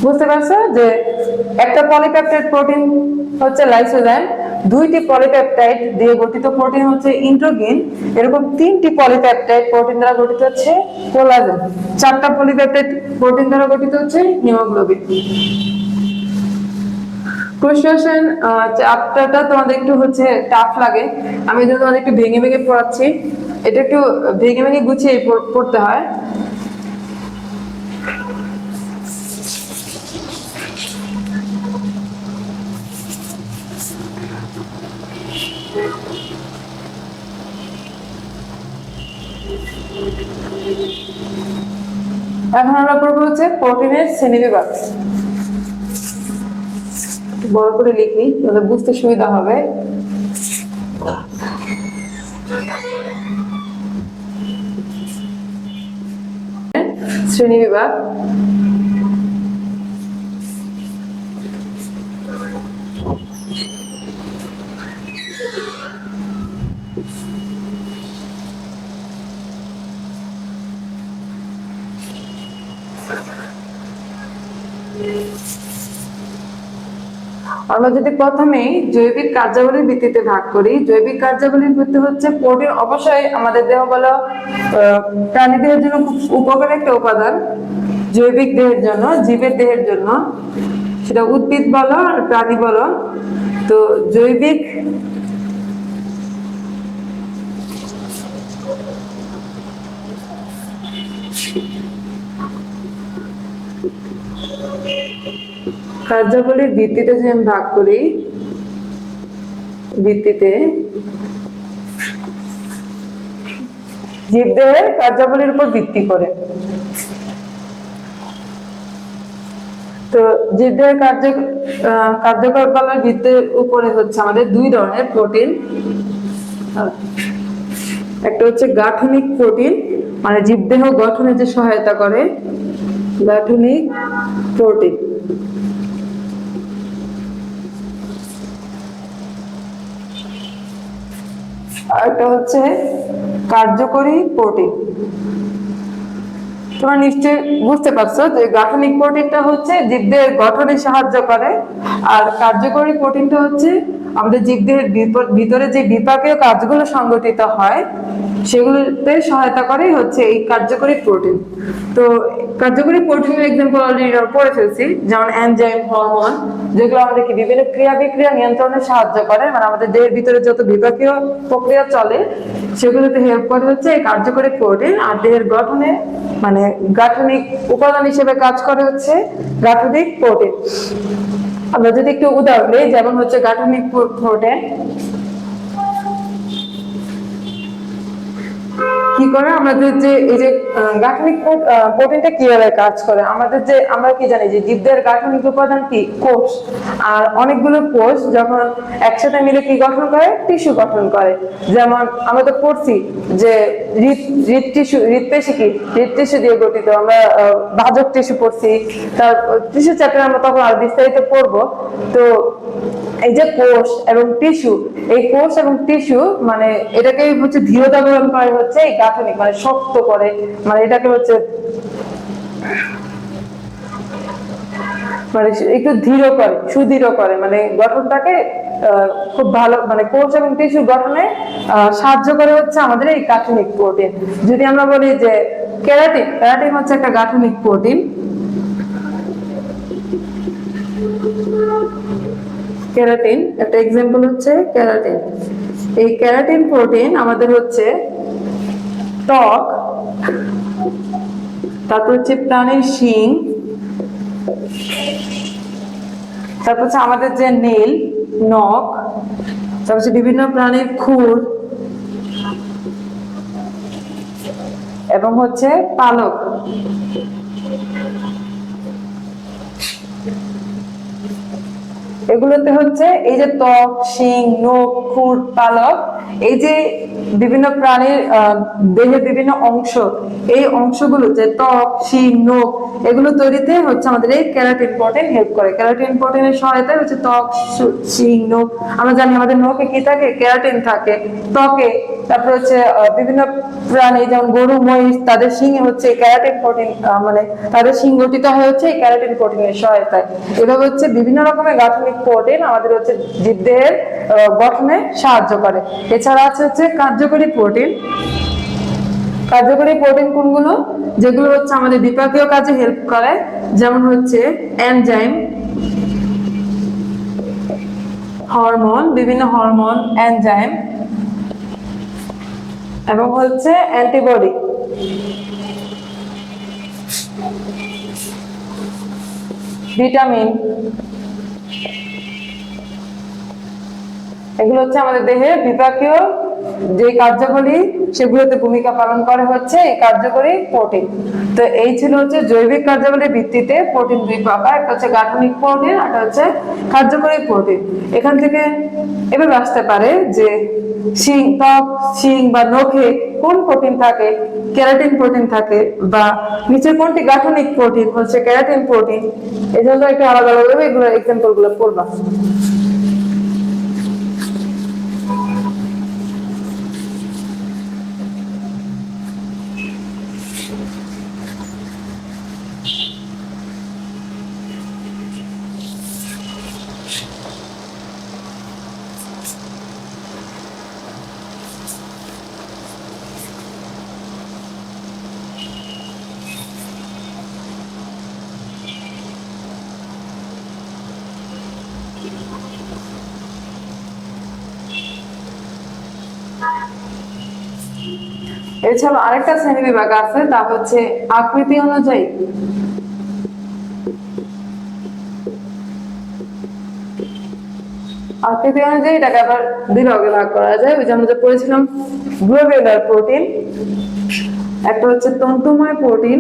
বুঝতে পারছো যে একটা পলিপেপটাইড প্রোটিন হচ্ছে লাইসোজাইম, দুইটি পলিপেপটাইড দিয়ে গঠিত প্রোটিন হচ্ছে ইন্ট্রোগেন, এরকম 3টি পলিপেপটাইড প্রোটিন দ্বারা গঠিত হচ্ছে কোলাজেন, 4টা পলিপেপটাইড প্রোটিন দ্বারা গঠিত হচ্ছে হিমোগ্লোবিন। কোশ্চেন চ্যাপ্টারটা তোমাদের একটু হচ্ছে টাফ লাগে, আমি যদি তোমাদের একটু ভেঙে ভেঙে পড়াচ্ছি, এটা একটু ভেঙে ভেঙে গুছিয়ে পড়তে হয়। এখন আমরা পড়বো হচ্ছে প্রোটিনের শ্রেণীবিভাগ। বড় করে লিখি তাহলে বুঝতে সুবিধা হবে। শ্রেণীবিভাগ, আমরা যদি প্রথমে জৈবিক কার্যাবলীর ভিত্তিতে ভাগ করি, জৈবিক কার্যাবলীর ভিত্তি হচ্ছে প্রোটিন অবশ্যই আমাদের দেহ বলো প্রাণী দেহের জন্য খুব উপকারী একটা উপাদান। জৈবিক দেহের জন্য, জীবের দেহের জন্য, সেটা উদ্ভিদ বলো আর প্রাণী বলো। তো জৈবিক কার্যাবলীর ভিত্তিতে যদি আমি ভাগ করি, ভিত্তিতে জীবদেহের কার্যাবলীর উপর ভিত্তি করে। তো জীবদেহের কার্যকলাপের ভিত্তির উপরে হচ্ছে আমাদের দুই ধরনের প্রোটিন। একটা হচ্ছে গাঠনিক প্রোটিন, মানে জীবদেহ গঠনে যে সহায়তা করে, গাঠনিক প্রোটিন। আর একটা হচ্ছে কার্যকরী প্রোটিন। তোমরা নিশ্চয়ই বুঝতে পারছো যে গাঠনিক প্রোটিনটা হচ্ছে জীবদেহের গঠনে সাহায্য করে, আর কার্যকরী প্রোটিনটা হচ্ছে আমাদের জীবদেহের ভিতরে যে বিপাকীয় কাজগুলো সংগঠিত হয় সেগুলোতে সহায়তা করে হচ্ছে এই কার্যকরী প্রোটিন। তো কার্যকরী প্রোটিনের এক্সাম্পল অলরেডি পড়ে ফেলছি, যেমন এনজাইম, হরমোন, যেগুলো আমাদেরকে বিভিন্ন ক্রিয়া বিক্রিয়া নিয়ন্ত্রণে সাহায্য করে, মানে আমাদের দেহের ভিতরে যত বিপাকীয় প্রক্রিয়া চলে সেগুলোতে হেল্প করে হচ্ছে এই কার্যকরী প্রোটিন। আর দেহের গঠনে মানে গাঠনিক উপাদান হিসেবে কাজ করে হচ্ছে গাঠনিক প্রোটিন। আমরা যদি একটু উদাহরণ দিই, যেমন হচ্ছে গাঠনিক প্রোটিন কি করে, আমাদের যে এই যে গাঠনিক প্রোটিনটা কিভাবে কাজ করে, আমাদের যে আমরা কি জানি যে জীবদের গাঠনিক উপাদান কি, কোষ। আর অনেকগুলো কোষ যখন একসাথে মিলে কি গঠন করে, টিস্যু গঠন করে। যেমন আমরা তো পড়ছি যে হৃৎপেশি কি, হৃৎপেশি দিয়ে গঠিত। আমরা ভাজক টিস্যু পড়ছি, তার টিস্যু চ্যাপ্টার আমরা তখন আর বিস্তারিত পড়বো। তো এই যে কোষ এবং টিস্যু, এই কোষ এবং টিস্যু মানে এটাকে হচ্ছে দৃঢ়তা প্রদান করে হচ্ছে এই গাঠনিক, মানে শক্ত করে, মানে এটাকে হচ্ছে মানে একটু সুদৃঢ় করে, মানে গঠনটাকে খুব ভালো, মানে কোষ এবং টিস্যুর গঠনে সাহায্য করে হচ্ছে আমাদের এই গাঠনিক প্রোটিন। যদি আমরা বলি যে ক্যারাটিন হচ্ছে একটা গাঠনিক প্রোটিন। ক্যারাটিন একটা এক্সাম্পল হচ্ছে ক্যারাটিন। এই ক্যারাটিন প্রোটিন আমাদের হচ্ছে ত্বক, তারপর হচ্ছে প্রাণীর শিং, তারপর হচ্ছে আমাদের যে নেল, নখ, তারপর হচ্ছে বিভিন্ন প্রাণীর খুর এবং হচ্ছে পালক। এগুলোতে হচ্ছে এই যে ত্বক, শিং, নখ, খুর, পালক, এই যে বিভিন্ন প্রাণীর দেহের বিভিন্ন অংশ, এই অংশগুলো যে ত্বক, শিং, নখ, এগুলো তৈরিতে হচ্ছে আমাদের এই ক্যারাটিন প্রোটিন হেল্প করে। ক্যারাটিন প্রোটিনের সহায়তায় হচ্ছে ত্বক, শিং, নখ, আমরা জানি আমাদের নখে কি থাকে, ক্যারাটিন থাকে ত্বকে। তারপর হচ্ছে বিভিন্ন প্রাণী যেমন গরু, মহিষ, তাদের শিঙে হচ্ছে ক্যারাটিন প্রোটিন, মানে তাদের শিং গঠিত হয় হচ্ছে এই ক্যারাটিন প্রোটিনের সহায়তায়। এভাবে হচ্ছে বিভিন্ন রকমের গাঠনিক প্রোটিন আমাদের হচ্ছে জীবদেহের গঠনে সাহায্য করে। এছাড়া আছে হচ্ছে কার্যকরী প্রোটিন। কার্যকরী প্রোটিন কোনগুলো? যেগুলো হচ্ছে আমাদের বিপাকীয় কাজে হেল্প করে, যেমন হচ্ছে এনজাইম, হরমোন, বিভিন্ন হরমোন, এনজাইম এবং হচ্ছে অ্যান্টিবডি। ভিটামিন, এগুলো হচ্ছে আমাদের দেহে বিপাকীয় যে কার্যাবলী সেগুলোতে ভূমিকা পালন করে হচ্ছে এই কার্যকরী প্রোটিন। তো এই ছিল হচ্ছে জৈবিক কার্যাবলীর ভিত্তিতে প্রোটিন দুই প্রকার, একটা হচ্ছে গাঠনিক প্রোটিন, একটা হচ্ছে কার্যকরী প্রোটিন। এখান থেকে এভাবে আসতে পারে যে ত্বক, শিং বা নখে কোন প্রোটিন থাকে, ক্যারাটিন প্রোটিন থাকে, বা নিচে কোনটি গাঠনিক প্রোটিন হচ্ছে ক্যারাটিন প্রোটিন। এই জন্য একটু আলাদা আলাদা এগুলো এক্সাম্পল গুলো পড়বা। এছাড়া আরেকটা শ্রেণী বিভাগ আছে, তা হচ্ছে আকৃতি অনুযায়ী। আকৃতি অনুযায়ী এটাকে আবার দুই ভাগে ভাগ করা যায়। ওই যে আমরা পড়েছিলাম গ্লোবিউলার প্রোটিন, একটা হচ্ছে তন্তুময় প্রোটিন,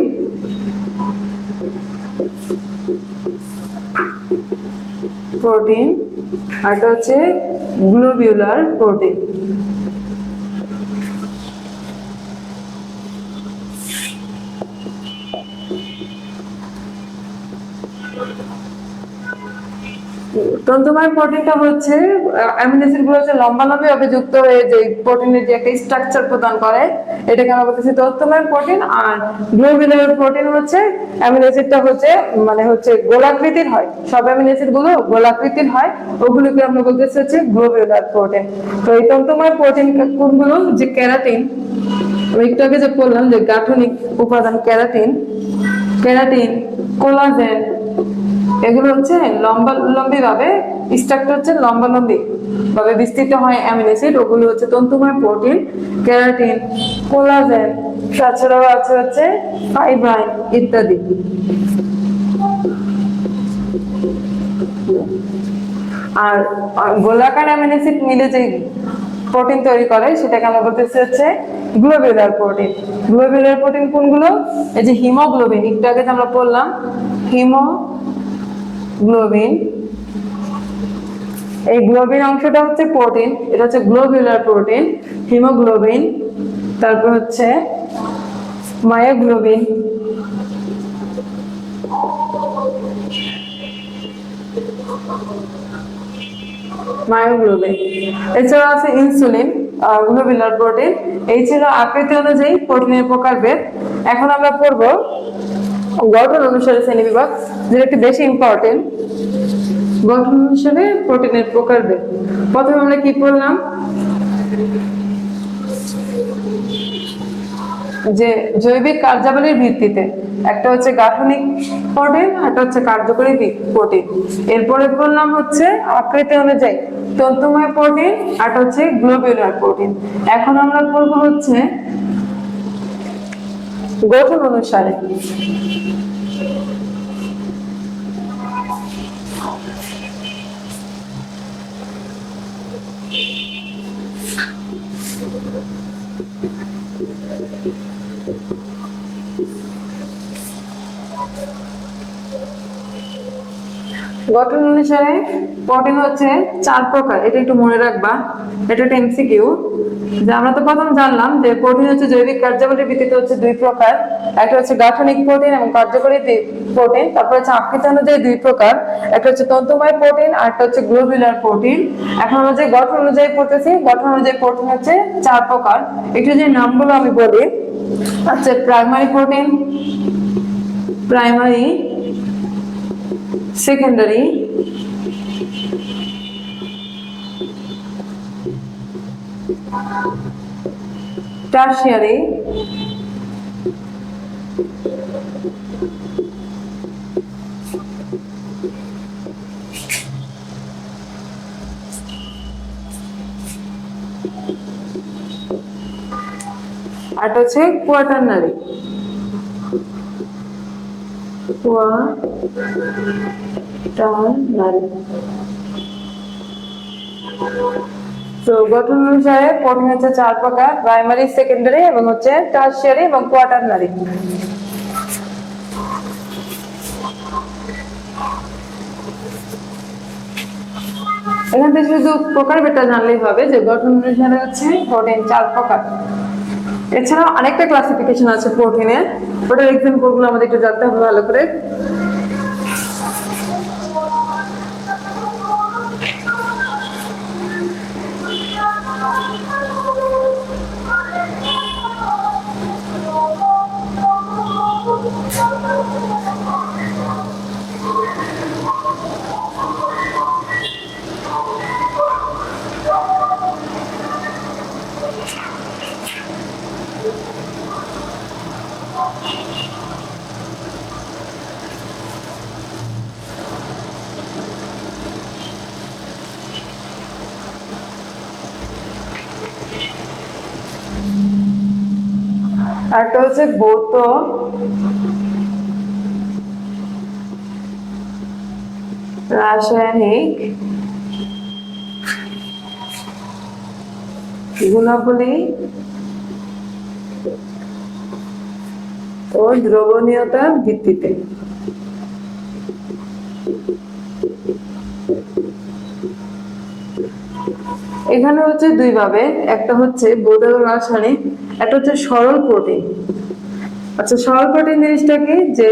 আর একটা হচ্ছে গ্লোবিউলার প্রোটিন। তন্তুময় প্রোটিনটা হচ্ছে অ্যামিনো অ্যাসিড গুলো হচ্ছে লম্বালম্বি ভাবে যুক্ত হয়ে যে প্রোটিনের যে একটা স্ট্রাকচার প্রদান করে, এটাকে আমরা বলতেছি তন্তুময় প্রোটিন। আর গ্লোবিউলার প্রোটিন হচ্ছে অ্যামিনো অ্যাসিডটা হচ্ছে মানে হচ্ছে গোলাকৃতির হয়, সব অ্যামিনো অ্যাসিড গুলো গোলাকৃতির হয়, ওগুলোকে আমরা বলতেছি হচ্ছে গ্লোবিউলার প্রোটিন। তো এই তন্তুময় প্রোটিন কোনগুলো? যে ক্যারাটিন, একটু আগে যে বললাম যে গাঠনিক উপাদান ক্যারাটিন, কোলাজেন, এগুলো হচ্ছে লম্বালম্বি ভাবে স্ট্রাকচার হচ্ছে লম্বালম্বি ভাবে বিস্তৃত হয় অ্যামিনো অ্যাসিড, ওগুলো হচ্ছে তন্তুময় প্রোটিন, ক্যারাটিন, কোলাজেন, তাছাড়াও আছে হচ্ছে ফাইব্রাইন ইত্যাদি। আর গোলাকার অ্যামিনো অ্যাসিড মিলে যে প্রোটিন তৈরি করে সেটাকে আমরা বলতেছি হচ্ছে গ্লোবিউলার প্রোটিন। গ্লোবিউলার প্রোটিন কোনগুলো? এই যে হিমোগ্লোবিন, একটু আগে আমরা বললাম হিমোগ্লোবিন, এই গ্লোবিন অংশটা হচ্ছে প্রোটিন, এটা হচ্ছে গ্লোবিউলার প্রোটিন, হিমোগ্লোবিন। তারপর হচ্ছে মায়োগ্লোবিন, এছাড়া আছে ইনসুলিন, গ্লোবিউলার প্রোটিন। এই ছিল আকৃতি অনুযায়ী প্রোটিনের প্রকারভেদ। এখন আমরা পড়বো গঠন অনুসারে শ্রেণীবিভাগ। যেটা একটু বেশি ইম্পর্টেন্ট। গঠন অনুসারে প্রোটিনের প্রকারভেদ। প্রথমে আমরা কি পড়লাম, যে জৈবিক কার্যাবলীর ভিত্তিতে একটা হচ্ছে গাঠনিক প্রোটিন, একটা হচ্ছে কার্যকরী প্রোটিন। এরপরে বললাম হচ্ছে আকৃতি অনুযায়ী তন্তুময় প্রোটিন, আর হচ্ছে গ্লোবিউলার প্রোটিন। এখন আমরা পড়বো হচ্ছে গঠন অনুসারে। গঠন অনুসারে প্রোটিন হচ্ছে 4 প্রকার, এটা একটু মনে রাখবা, এটা একটা এমসিকিউ। যে আমরা তো প্রথম জানলাম যে প্রোটিন হচ্ছে জৈবিক কার্যাবলীর ভিত্তিতে হচ্ছে 2 প্রকার, একটা হচ্ছে গাঠনিক প্রোটিন এবং কার্যকরী প্রোটিন। তারপর হচ্ছে আকৃতি অনুযায়ী 2 প্রকার, একটা হচ্ছে তন্তুময় প্রোটিন আর একটা হচ্ছে গ্লোবুলার প্রোটিন। এখন আমরা যে গঠন অনুযায়ী পড়তেছি, গঠন অনুযায়ী প্রোটিন হচ্ছে 4 প্রকার। একটু যে নামগুলো আমি বলি, আচ্ছা, primary protein, primary, secondary, tertiary, আর হচ্ছে কোয়াটারনারি। তো গঠন অনুসারে প্রোটিন হচ্ছে 4 প্রকার, প্রাইমারি, সেকেন্ডারি এবং হচ্ছে টারশিয়ারি এবং কোয়াটারনারি। এখান থেকে শুধু প্রকারভেদটা জানলেই হবে যে গঠন অনুসারে হচ্ছে প্রোটিন 4 প্রকার। এছাড়াও আরেকটা ক্লাসিফিকেশন আছে প্রোটিনের, ওটার এক্সাম্পল গুলো আমাদের একটু জানতে হবে ভালো করে। একটা হচ্ছে ভৌত রাসায়নিক গুণাবলী ও দ্রবণীয়তার ভিত্তিতে। এখানে হচ্ছে 2 ভাবে, একটা হচ্ছে ভৌত রাসায়নিক, একটা হচ্ছে সরল প্রোটিন। আচ্ছা, সরল প্রোটিন জিনিসটা কি, যে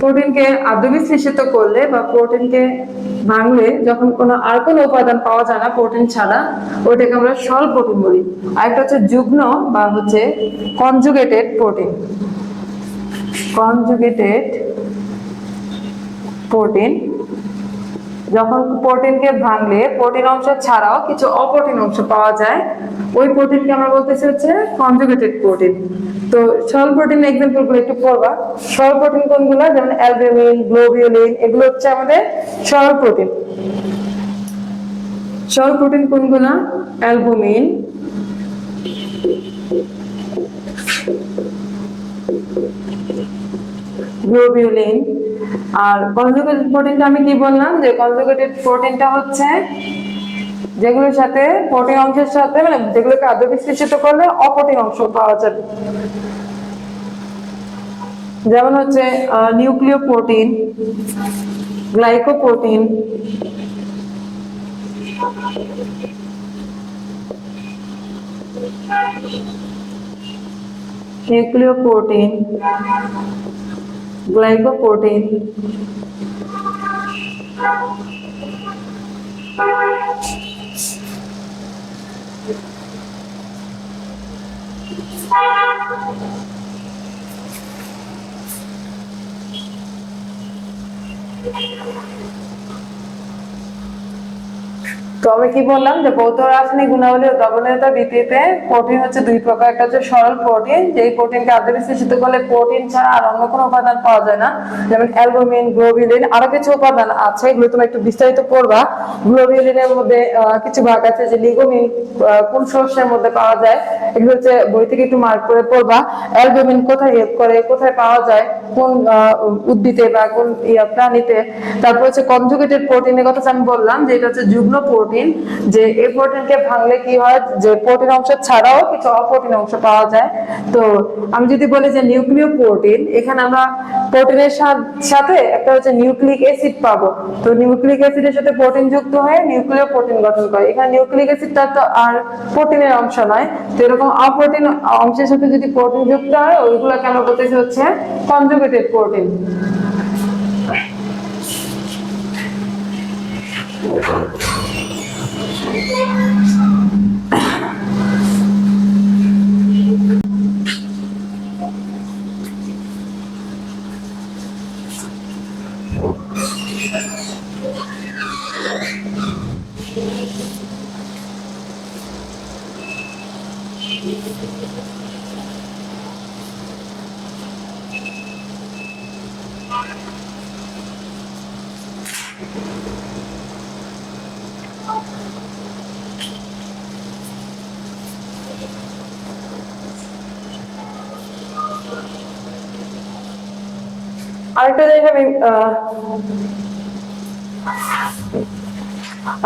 প্রোটিনকে আদ্যবিশ্লেষিত করলে বা প্রোটিনকে ভাঙলে যখন আর কোনো উপাদান পাওয়া যায় না প্রোটিন ছাড়া, ওইটাকে আমরা সরল প্রোটিন বলি। আর একটা হচ্ছে যুগ্ম বা হচ্ছে কনজুগেটেড প্রোটিন। কনজুগেটেড প্রোটিন, যখন প্রোটিনকে ভাঙলে প্রোটিন অংশ ছাড়াও কিছু অপ্রোটিন অংশ পাওয়া যায়, ওই প্রোটিনকে আমরা বলতেছি হচ্ছে কনজুগেটেড প্রোটিন। তো সরল প্রোটিনের এক্সাম্পল গুলো একটু পড়বা। সরল প্রোটিন কোনগুলো, যেমন অ্যালবুমিন, গ্লোবিউলিন, এগুলো হচ্ছে আমাদের সরল প্রোটিন। সরল প্রোটিন কোনগুলো, অ্যালবুমিন, গ্লোবিউলিন। আর কনজুগেটেড প্রোটিনটা আমি কি বললাম, যে কনজুগেটেড প্রোটিনটা হচ্ছে যেগুলোর সাথে প্রোটিন অংশের সাথে, মানে যেগুলোকে আদ্যবিশ্লেষিত করলে অপ্রোটিন অংশ পাওয়া যাবে। যেমন হচ্ছে নিউক্লিয় প্রোটিন, গ্লাইকোপ্রোটিন, নিউক্লিয় প্রোটিন, গ্লাইকোপ্রোটিন, তো আমি কি বললাম যে ভৌত রাসায়নিক গুণাবলী ও দ্রবণীয়তার ভিত্তিতে প্রোটিন হচ্ছে দুই প্রকার। একটা হচ্ছে সরল প্রোটিন, যেই প্রোটিনকে আদ্য বিশ্লেষিত করলে প্রোটিন ছাড়া আর অন্য কোনো উপাদান পাওয়া যায় না, যেমন অ্যালবুমিন, গ্লোবিউলিন, আরো কিছু উপাদান আছে, এগুলো তুমি একটু বিস্তারিত পড়বা। গ্লোবিউলিনের মধ্যে কিছু ভাগ আছে, যে লিগোমিন কোন শস্যের মধ্যে পাওয়া যায়, এগুলো হচ্ছে বই থেকে একটু মার্ক করে পড়বা। অ্যালবুমিন কোথায় হেল্প করে, কোথায় পাওয়া যায়, কোন উদ্ভিদে বা কোন প্রাণীতে। তারপর হচ্ছে কনজুগেটেড প্রোটিনের কথা আমি বললাম, যে এটা হচ্ছে যুগ্ম প্রোটিন, যে এই প্রোটিনকে ভাঙলে কি হয়, যে প্রোটিন অংশ ছাড়াও কিছু অপ্রোটিন অংশ পাওয়া যায়। তো আমি যদি বলি যে নিউক্লিয় প্রোটিন, এখানে আমরা প্রোটিনের সাথে একটা হচ্ছে নিউক্লিক অ্যাসিড পাবো। তো নিউক্লিক অ্যাসিডের সাথে প্রোটিন যুক্ত হয়ে নিউক্লিয় প্রোটিন গঠন করে। এখানে নিউক্লিক অ্যাসিডটা তো আর প্রোটিনের অংশ নয়, তো এরকম অপ্রোটিন অংশের সাথে যদি প্রোটিন যুক্ত হয়, ওইগুলোকে আমরা বলতেছি হচ্ছে কনজুগেটেড প্রোটিন। আরেকটা জায়গা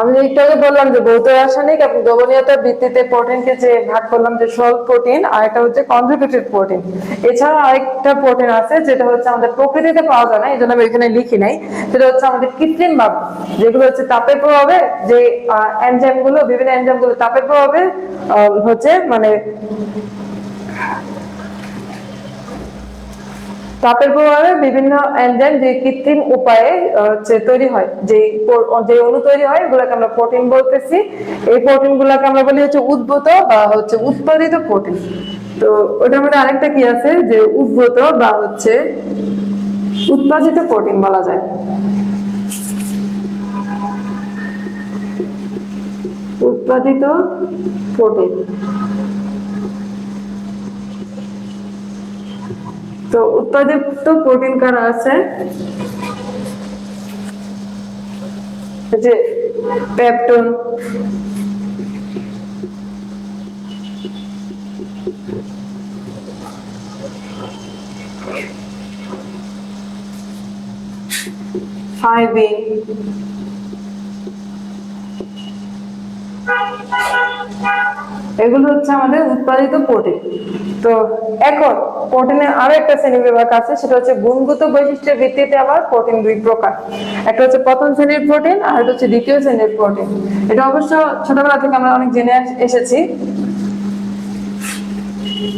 আমি একটু আগে বললাম যে ভৌত রাসায়নিক এবং দ্রবণীয়তার ভিত্তিতে প্রোটিনকে যে ভাগ করলাম, যে সরল প্রোটিন আর একটা হচ্ছে কনজুগেটেড প্রোটিন। এছাড়া আরেকটা প্রোটিন আছে, যেটা হচ্ছে আমাদের প্রকৃতিতে পাওয়া যায় না, এই জন্য আমি এখানে লিখি নাই। সেটা হচ্ছে আমাদের কৃত্রিম ভাবে, যেগুলো হচ্ছে তাপের প্রভাবে, যে এনজাইম গুলো, বিভিন্ন এনজাইম গুলো তাপের প্রভাবে হচ্ছে মানে তাপের প্রভাবে বিভিন্ন এনজাইম যে কৃত্রিম উপায়ে তৈরি হয়, যে অণু তৈরি হয়, এগুলোকে আমরা প্রোটিন বলতেছি। এই প্রোটিন গুলাকে আমরা বলি হচ্ছে উদ্ভূত বা হচ্ছে উৎপাদিত প্রোটিন। তো ওটার মধ্যে আরেকটা কি আছে, যে উদ্ভূত বা হচ্ছে উৎপাদিত প্রোটিন বলা যায়। উৎপাদিত প্রোটিন। তো উৎপাদিত প্রোটিন কারা আছে, যে পেপটন, ফাইবিন, এগুলো হচ্ছে আমাদের উৎপাদিত প্রোটিন। তো এখন প্রোটিনের আরো একটা শ্রেণী বিভাগ আছে, সেটা হচ্ছে গুণগত বৈশিষ্ট্যের ভিত্তিতে আবার প্রোটিন দুই প্রকার। একটা হচ্ছে প্রথম শ্রেণীর প্রোটিন, আর একটা হচ্ছে দ্বিতীয় শ্রেণীর প্রোটিন। এটা অবশ্য ছোটবেলা থেকে আমরা অনেক জেনে এসেছি।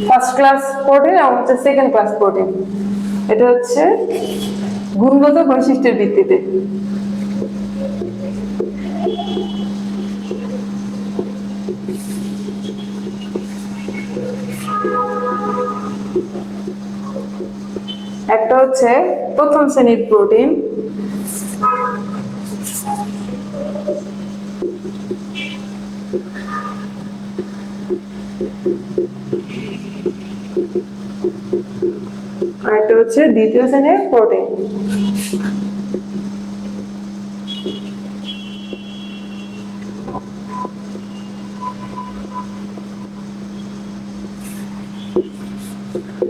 ফার্স্ট ক্লাস প্রোটিন এবং হচ্ছে সেকেন্ড ক্লাস প্রোটিন। এটা হচ্ছে গুণগত বৈশিষ্ট্যের ভিত্তিতে। একটা হচ্ছে প্রথম শ্রেণীর প্রোটিন, আর একটা হচ্ছে দ্বিতীয় শ্রেণীর প্রোটিন।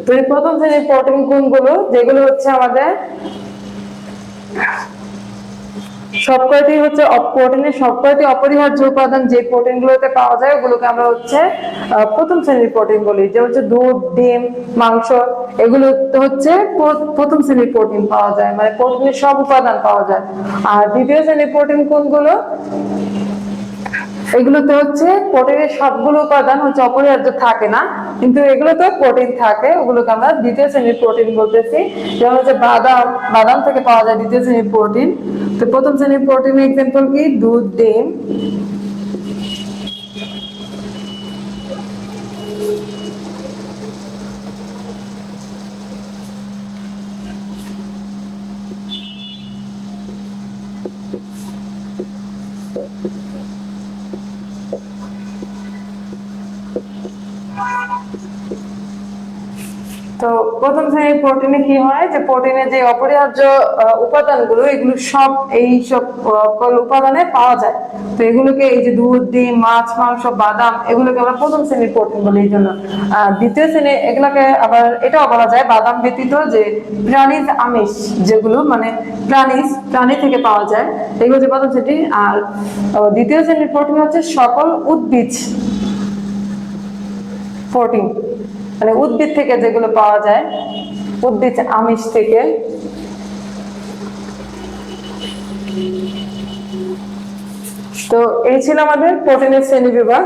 তো এই প্রথম শ্রেণীর প্রোটিন কোনগুলো, যেগুলো হচ্ছে আমাদের সবকয়টি হচ্ছে প্রোটিনের সবকয়টি অপরিহার্য উপাদান, যে প্রোটিন গুলোতে পাওয়া যায় ওগুলোকে আমরা হচ্ছে প্রথম শ্রেণীর প্রোটিন বলি। যে হচ্ছে দুধ, ডিম, মাংস, এগুলো হচ্ছে প্রথম শ্রেণীর প্রোটিন পাওয়া যায়, মানে প্রোটিনের সব উপাদান পাওয়া যায়। আর দ্বিতীয় শ্রেণীর প্রোটিন কোনগুলো, এগুলোতে হচ্ছে প্রোটিনের সবগুলো উপাদান হচ্ছে অপরিহার্য থাকে না, কিন্তু এগুলোতে প্রোটিন থাকে, ওগুলোকে আমরা দ্বিতীয় শ্রেণীর প্রোটিন বলতেছি। যেমন হচ্ছে বাদাম থেকে পাওয়া যায় দ্বিতীয় শ্রেণীর প্রোটিন। তো প্রথম শ্রেণীর প্রোটিনের এক্সাম্পল কি, দুধ, ডিম। তো প্রথম শ্রেণীর প্রোটিনে কি হয় যে প্রোটিনের যে অপরিহার্য উপাদানগুলো এগুলো সব এই সব উপাদানে পাওয়া যায়। তো এগুলোকে এই যে দুধ, ডিম, মাছ, মাংস, বাদাম এগুলোকে আমরা প্রথম শ্রেণীর প্রোটিন বলি। এই জন্য দ্বিতীয় শ্রেণী এগুলোকে আবার এটাও বলা যায় বাদাম ব্যতীত যে প্রাণীজ আমিষ যেগুলো মানে প্রাণী থেকে পাওয়া যায় এগুলো যে প্রথম শ্রেণী। আর দ্বিতীয় শ্রেণীর প্রোটিন হচ্ছে সকল উদ্ভিজ প্রোটিন, মানে উদ্ভিদ থেকে যেগুলো পাওয়া যায়, উদ্ভিদ আমিষ থেকে। তো এই ছিল আমাদের প্রোটিনের শ্রেণী বিভাগ।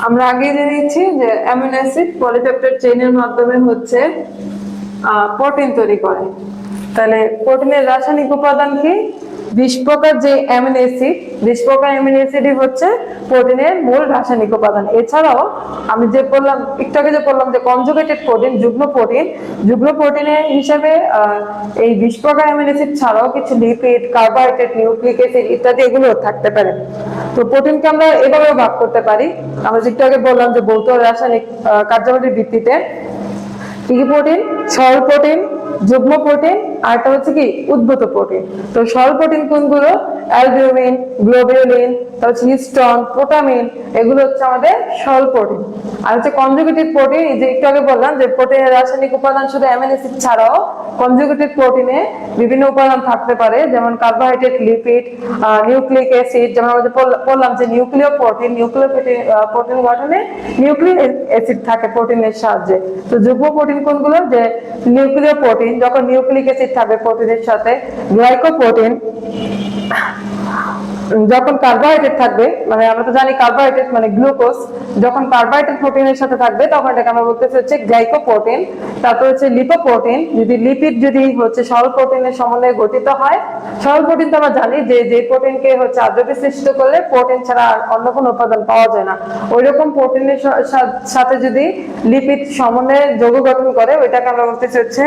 আমরা আগে জেনেছি যে অ্যামিনো অ্যাসিড পলিপেপটাইড চেইনের মাধ্যমে হচ্ছে প্রোটিন তৈরি করে। তাহলে প্রোটিনের রাসায়নিক উপাদান কি? 20 প্রকার যে অ্যামিনো অ্যাসিড, 20 প্রকার অ্যামিনো অ্যাসিডই হচ্ছে প্রোটিনের মূল রাসায়নিক উপাদান। এছাড়াও আমি যে বললাম একটু আগে যে বললাম যে কনজুগেটেড প্রোটিন, যুগ্ম প্রোটিনের হিসেবে এই 20 প্রকার অ্যামিনো অ্যাসিড ছাড়াও কিছু লিপিড, কার্বোহাইড্রেট, নিউক্লিক অ্যাসিড ইত্যাদি এগুলো থাকতে পারে। তো প্রোটিনকে আমরা এভাবেও ভাগ করতে পারি। আমরা একটু আগে বললাম যে ভৌত রাসায়নিক কার্যাবলীর ভিত্তিতে কি কি প্রোটিন? সরল প্রোটিন, যুগ্ম প্রোটিন, আর একটা হচ্ছে কি উদ্ভূত প্রোটিন। তো সরল প্রোটিন কোনগুলো? অ্যালবিউমিন, গ্লোবিউলিন, তারপর হিস্টোন, প্রোটামিন, এগুলো হচ্ছে আমাদের সরল প্রোটিন। আর হচ্ছে কনজুগেটেড প্রোটিন, এই যে একটু আগে বললাম যে প্রোটিনের রাসায়নিক উপাদান শুধু অ্যামিনো অ্যাসিড ছাড়াও কনজুগেটেড প্রোটিনে বিভিন্ন উপাদান থাকতে পারে, যেমন কার্বোহাইড্রেট, লিপিড, নিউক্লিক অ্যাসিড। যেমন আমরা বললাম যে নিউক্লিয় প্রোটিন গঠনে নিউক্লিক অ্যাসিড থাকে প্রোটিনের সাহায্যে। তো যুগ্ম প্রোটিন কোনগুলো? যে নিউক্লিয় প্রোটিন, যখন নিউক্লিক অ্যাসিড থাকবে প্রোটিনের সাথে, গ্লাইকোপ্রোটিন যখন কার্বোহাইড্রেট থাকবে, মানে আমরা তো জানি কার্বোহাইড্রেট মানে গ্লুকোজ, যখন কার্বোহাইড্রেট প্রোটিনের সাথে থাকবে তখন এটাকে আমরা বলতেছি হচ্ছে গ্লাইকোপ্রোটিন। তারপর হচ্ছে লিপোপ্রোটিন, যদি লিপিড যদি হচ্ছে সরল প্রোটিনের সমন্বয়ে গঠিত হয়। সরল প্রোটিন তো আমরা জানি যে প্রোটিনকে হচ্ছে আদ্র বিশ্লিষ্ট করলে প্রোটিন ছাড়া আর অন্য কোনো উপাদান পাওয়া যায় না, ওই রকম প্রোটিনের সাথে যদি লিপিড সমন্বয়ে যৌগ গঠন করে ওইটাকে আমরা বলতেছি হচ্ছে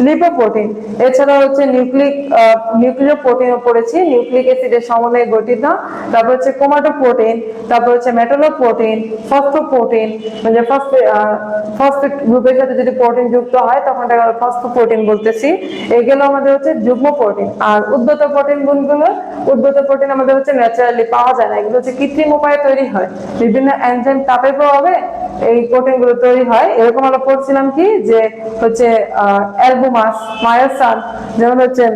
লিপোপ্রোটিন। এছাড়া হচ্ছে নিউক্লিয় প্রোটিনও পড়েছি, নিউক্লিক অ্যাসিডের সমন্বয়ে গঠিত। তারপর হচ্ছে ক্রোমাটোপ্রোটিন, তারপর হচ্ছে মেটালোপ্রোটিন, ফসফোপ্রোটিন, মানে ফসফেট গ্রুপের সাথে যদি প্রোটিন যুক্ত হয় তখন এটাকে আমরা ফসফোপ্রোটিন বলতেছি। এগুলো আমাদের হচ্ছে যুগ্ম প্রোটিন। আর উদ্ভূত প্রোটিন কোনগুলো? উদ্ভূত প্রোটিন আমাদের হচ্ছে ন্যাচারালি পাওয়া যায় না, এগুলো হচ্ছে কৃত্রিম উপায়ে তৈরি হয়, বিভিন্ন এনজাইম তাপের প্রভাবে এই প্রোটিন গুলো তৈরি হয়। এরকম আমরা পড়ছিলাম কি যে হচ্ছে অ্যালবুমাস, মায়োসান, যেমন হচ্ছে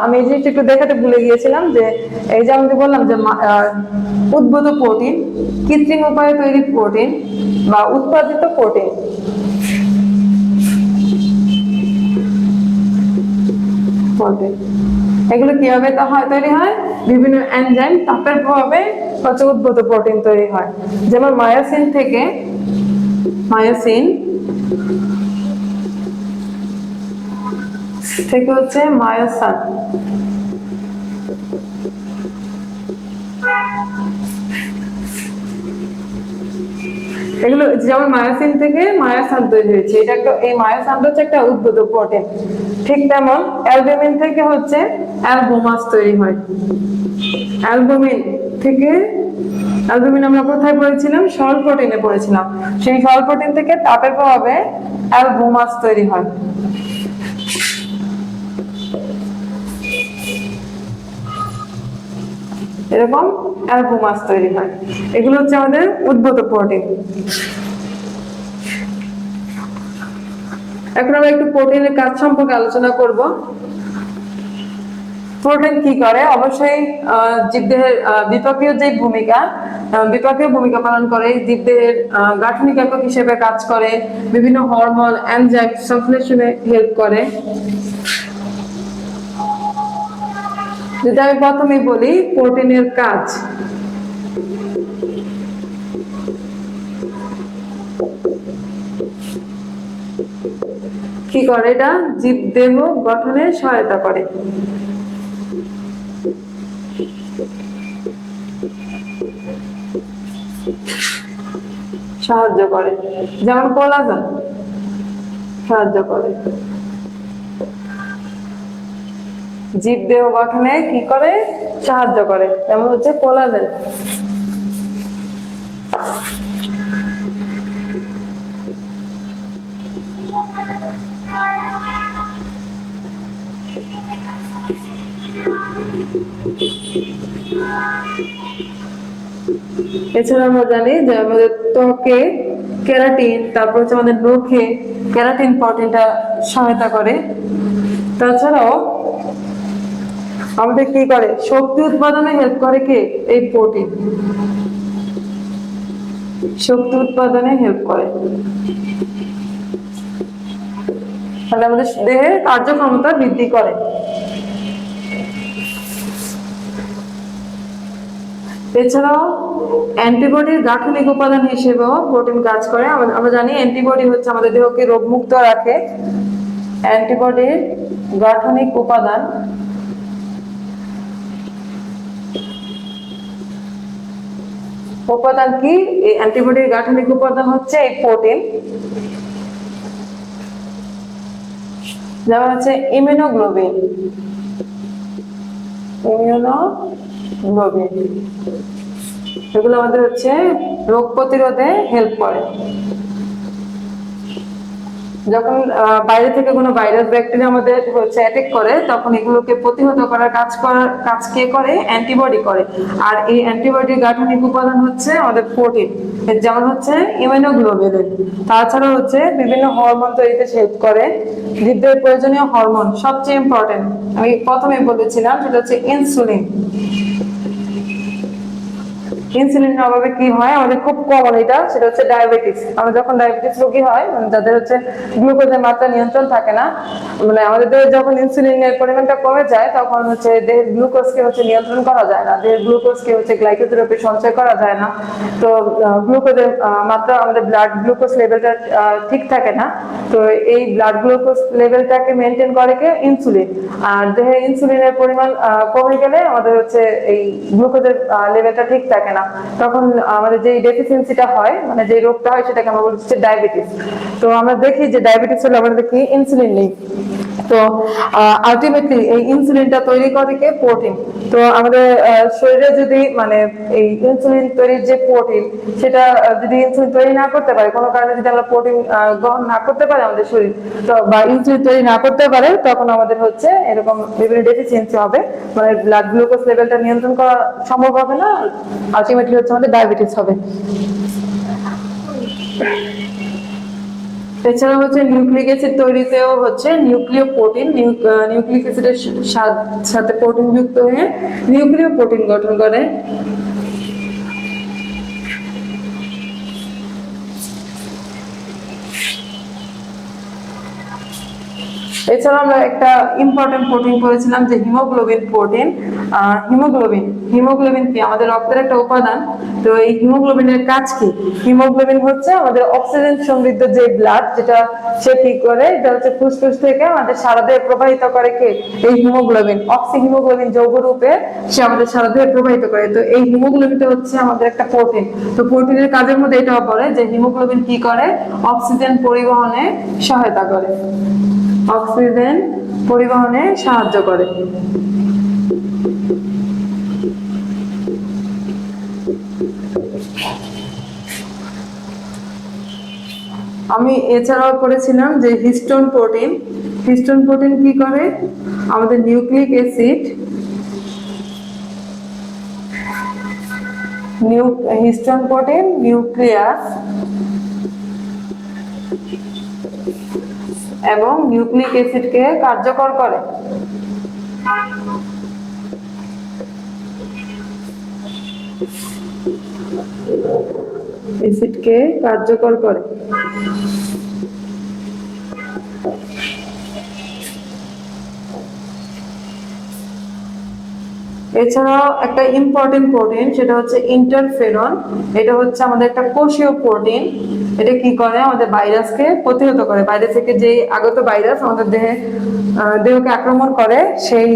আমি এই জিনিসটা একটু দেখাতে ভুলে গিয়েছিলাম যে এই যে আমি বললাম যে উদ্ভূত প্রোটিন, কৃত্রিম উপায়ে তৈরি প্রোটিন বা উৎপাদিত প্রোটিন। এগুলো কিভাবে তৈরি হয়? বিভিন্ন এনজাইম তাপের প্রভাবে হচ্ছে উদ্ভূত প্রোটিন তৈরি হয়। যেমন মায়োসিন থেকে হচ্ছে মায়োসান। এগুলো যেমন মায়োসিন থেকে মায়োসান তৈরি হয়েছে, এটা একটা, এই মায়োসানটা হচ্ছে একটা উদ্ভূত প্রোটিন। ঠিক তেমন অ্যালবুমিন থেকে হচ্ছে অ্যালবুমাস তৈরি হয়। অ্যালবুমিন আমরা কোথায় পড়েছিলাম? সরল প্রোটিনে পড়েছিলাম। সেই সরল প্রোটিন থেকে তাপের প্রভাবে অ্যালবুমাস তৈরি হয়। এরকম অ্যালবুমাস তৈরি হয়। এগুলো হচ্ছে আমাদের উদ্ভূত প্রোটিন। এখন আমরা একটু প্রোটিনের কাজ সম্পর্কে আলোচনা করব। প্রোটিন কি করে? অবশ্যই জীবদেহের বিপাকীয় ভূমিকা পালন করে, জীবদেহের গাঠনিক একক হিসেবে কাজ করে, বিভিন্ন হরমোন এনজাইম সংশ্লেষণে হেল্প করে। যদি আমি প্রথমেই বলি প্রোটিনের কাজ, কি করে? এটা জীবদেহ গঠনে সহায়তা করে। সাহায্য করে, যেমন কোলাজেন সাহায্য করে জীবদেহ গঠনে, কি করে? সাহায্য করে, যেমন হচ্ছে কোলাজেন। এছাড়া আমরা জানি যে আমাদের ত্বকে কেরাটিন, তারপর হচ্ছে আমাদের নখে কেরাটিন প্রোটিনটা সহায়তা করে। তাছাড়াও আমাদের কি করে? শক্তি উৎপাদনে হেল্প করে কে? এই প্রোটিন শক্তি উৎপাদনে হেল্প করে, তাহলে আমাদের দেহের কার্যক্ষমতা বৃদ্ধি করে। এছাড়াও অ্যান্টিবডির গাঠনিক উপাদান হিসেবেও প্রোটিন কাজ করে। আমরা জানি অ্যান্টিবডি হচ্ছে আমাদের দেহকে রোগমুক্ত রাখে। অ্যান্টিবডির গাঠনিক উপাদান কি? এই অ্যান্টিবডির গাঠনিক উপাদান হচ্ছে এই প্রোটিন, যেমন হচ্ছে ইমিউনোগ্লোবিন। এগুলো আমাদের হচ্ছে রোগ প্রতিরোধে হেল্প করে। যখন বাইরে থেকে কোনো ভাইরাস ব্যাকটেরিয়া আমাদের হচ্ছে অ্যাটাক করে, তখন এগুলোকে প্রতিহত করার কাজ কে করে? অ্যান্টিবডি করে। আর এই অ্যান্টিবডির গাঠনিক উপাদান হচ্ছে আমাদের প্রোটিন, যেমন হচ্ছে ইমিউনোগ্লোবিন। তাছাড়া হচ্ছে বিভিন্ন হরমোন তৈরিতে হেল্প করে। জীবদেহের প্রয়োজনীয় হরমোন সবচেয়ে ইম্পর্টেন্ট, আমি প্রথমে বলেছিলাম, সেটা হচ্ছে ইনসুলিন। ইনসুলিনের অভাবে কি হয়? আমাদের খুব কমন এটা, সেটা হচ্ছে ডায়াবেটিস। আমরা যখন ডায়াবেটিস রোগী হয়, যাদের হচ্ছে গ্লুকোজের মাত্রা নিয়ন্ত্রণ থাকে না, মানে আমাদের দেহে যখন ইনসুলিনের পরিমাণটা কমে যায়, তখন হচ্ছে দেহের গ্লুকোজকে হচ্ছে নিয়ন্ত্রণ করা যায় না, দেহের গ্লুকোজকে হচ্ছে গ্লাইকোজের রূপে সঞ্চয় করা যায় না। তো গ্লুকোজের মাত্রা, আমাদের ব্লাড গ্লুকোজ লেভেলটা ঠিক থাকে না। তো এই ব্লাড গ্লুকোজ লেভেলটাকে মেনটেন করে কে? ইনসুলিন। আর দেহে ইনসুলিনের পরিমাণ কমে গেলে আমাদের হচ্ছে এই গ্লুকোজের লেভেলটা ঠিক থাকে না, তখন আমাদের যে ডেফিসিয়েন্সিটা হয়, মানে যে রোগটা হয়, সেটাকে আমরা বলছি ডায়াবেটিস। তো আমরা দেখি যে ডায়াবেটিস হলে আমরা দেখি ইনসুলিন নেই। তো আলটিমেটলি এই ইনসুলিনটা তৈরি করে কে? প্রোটিন। তো আমাদের শরীরে যদি মানে এই ইনসুলিন তৈরির যে প্রোটিন, সেটা যদি ইনসুলিন তৈরি না করতে পারে, কোনো কারণে যদি আমরা প্রোটিন গ্রহণ না করতে পারে আমাদের শরীর, তো বা ইনসুলিন তৈরি না করতে পারে, তখন আমাদের হচ্ছে এরকম বিভিন্ন ডেফিসিয়েন্সি হবে, মানে ব্লাড গ্লুকোজ লেভেলটা নিয়ন্ত্রণ করা সম্ভব হবে না, আলটিমেটলি হচ্ছে আমাদের ডায়াবেটিস হবে। এছাড়া হচ্ছে নিউক্লিক অ্যাসিড তৈরিতেও হচ্ছে নিউক্লিয় প্রোটিন, নিউক্লিক অ্যাসিডের সাথে প্রোটিন যুক্ত হয়ে নিউক্লিয় প্রোটিন গঠন করে। এছাড়া আমরা একটা ইম্পর্টেন্ট প্রোটিন পড়েছিলাম যে হিমোগ্লোবিন প্রোটিন। হিমোগ্লোবিন কি? আমাদের রক্তের একটা উপাদান। তো এই হিমোগ্লোবিনের কাজ কি? হিমোগ্লোবিন হচ্ছে আমাদের অক্সিজেন সমৃদ্ধ যে ব্লাড, যেটা সে কি করে? এটা হচ্ছে ফুসফুস থেকে আমাদের সারা দেহে প্রবাহিত করে কে? এই হিমোগ্লোবিন। হিমোগ্লোবিন যৌগ রূপে সে আমাদের সারা দেহে প্রবাহিত করে। তো এই হিমোগ্লোবিনটা হচ্ছে আমাদের একটা প্রোটিন। তো প্রোটিনের কাজের মধ্যে এটাও পড়ে যে হিমোগ্লোবিন কি করে? অক্সিজেন পরিবহনে সহায়তা করে, অক্সিজেন পরিবহনে সাহায্য করে। আমি এছাড়াও পড়েছিলাম যে হিস্টোন প্রোটিন। হিস্টোন প্রোটিন কি করে? আমাদের nucleic acid, histone protein nucleus এবং নিউক্লিক অ্যাসিডকে কার্যকর করে। অ্যাসিডকে কার্যকর করে। এছাড়াও একটা ইম্পর্টেন্ট প্রোটিন, সেটা হচ্ছে ইন্টারফেরন। এটা হচ্ছে আমাদের একটা কোষীয় প্রোটিন। এটা কি করে, আমাদের ভাইরাসকে প্রতিহত করে। বাইরে থেকে যে আগত ভাইরাস আমাদের দেহকে আক্রমণ করে, সেই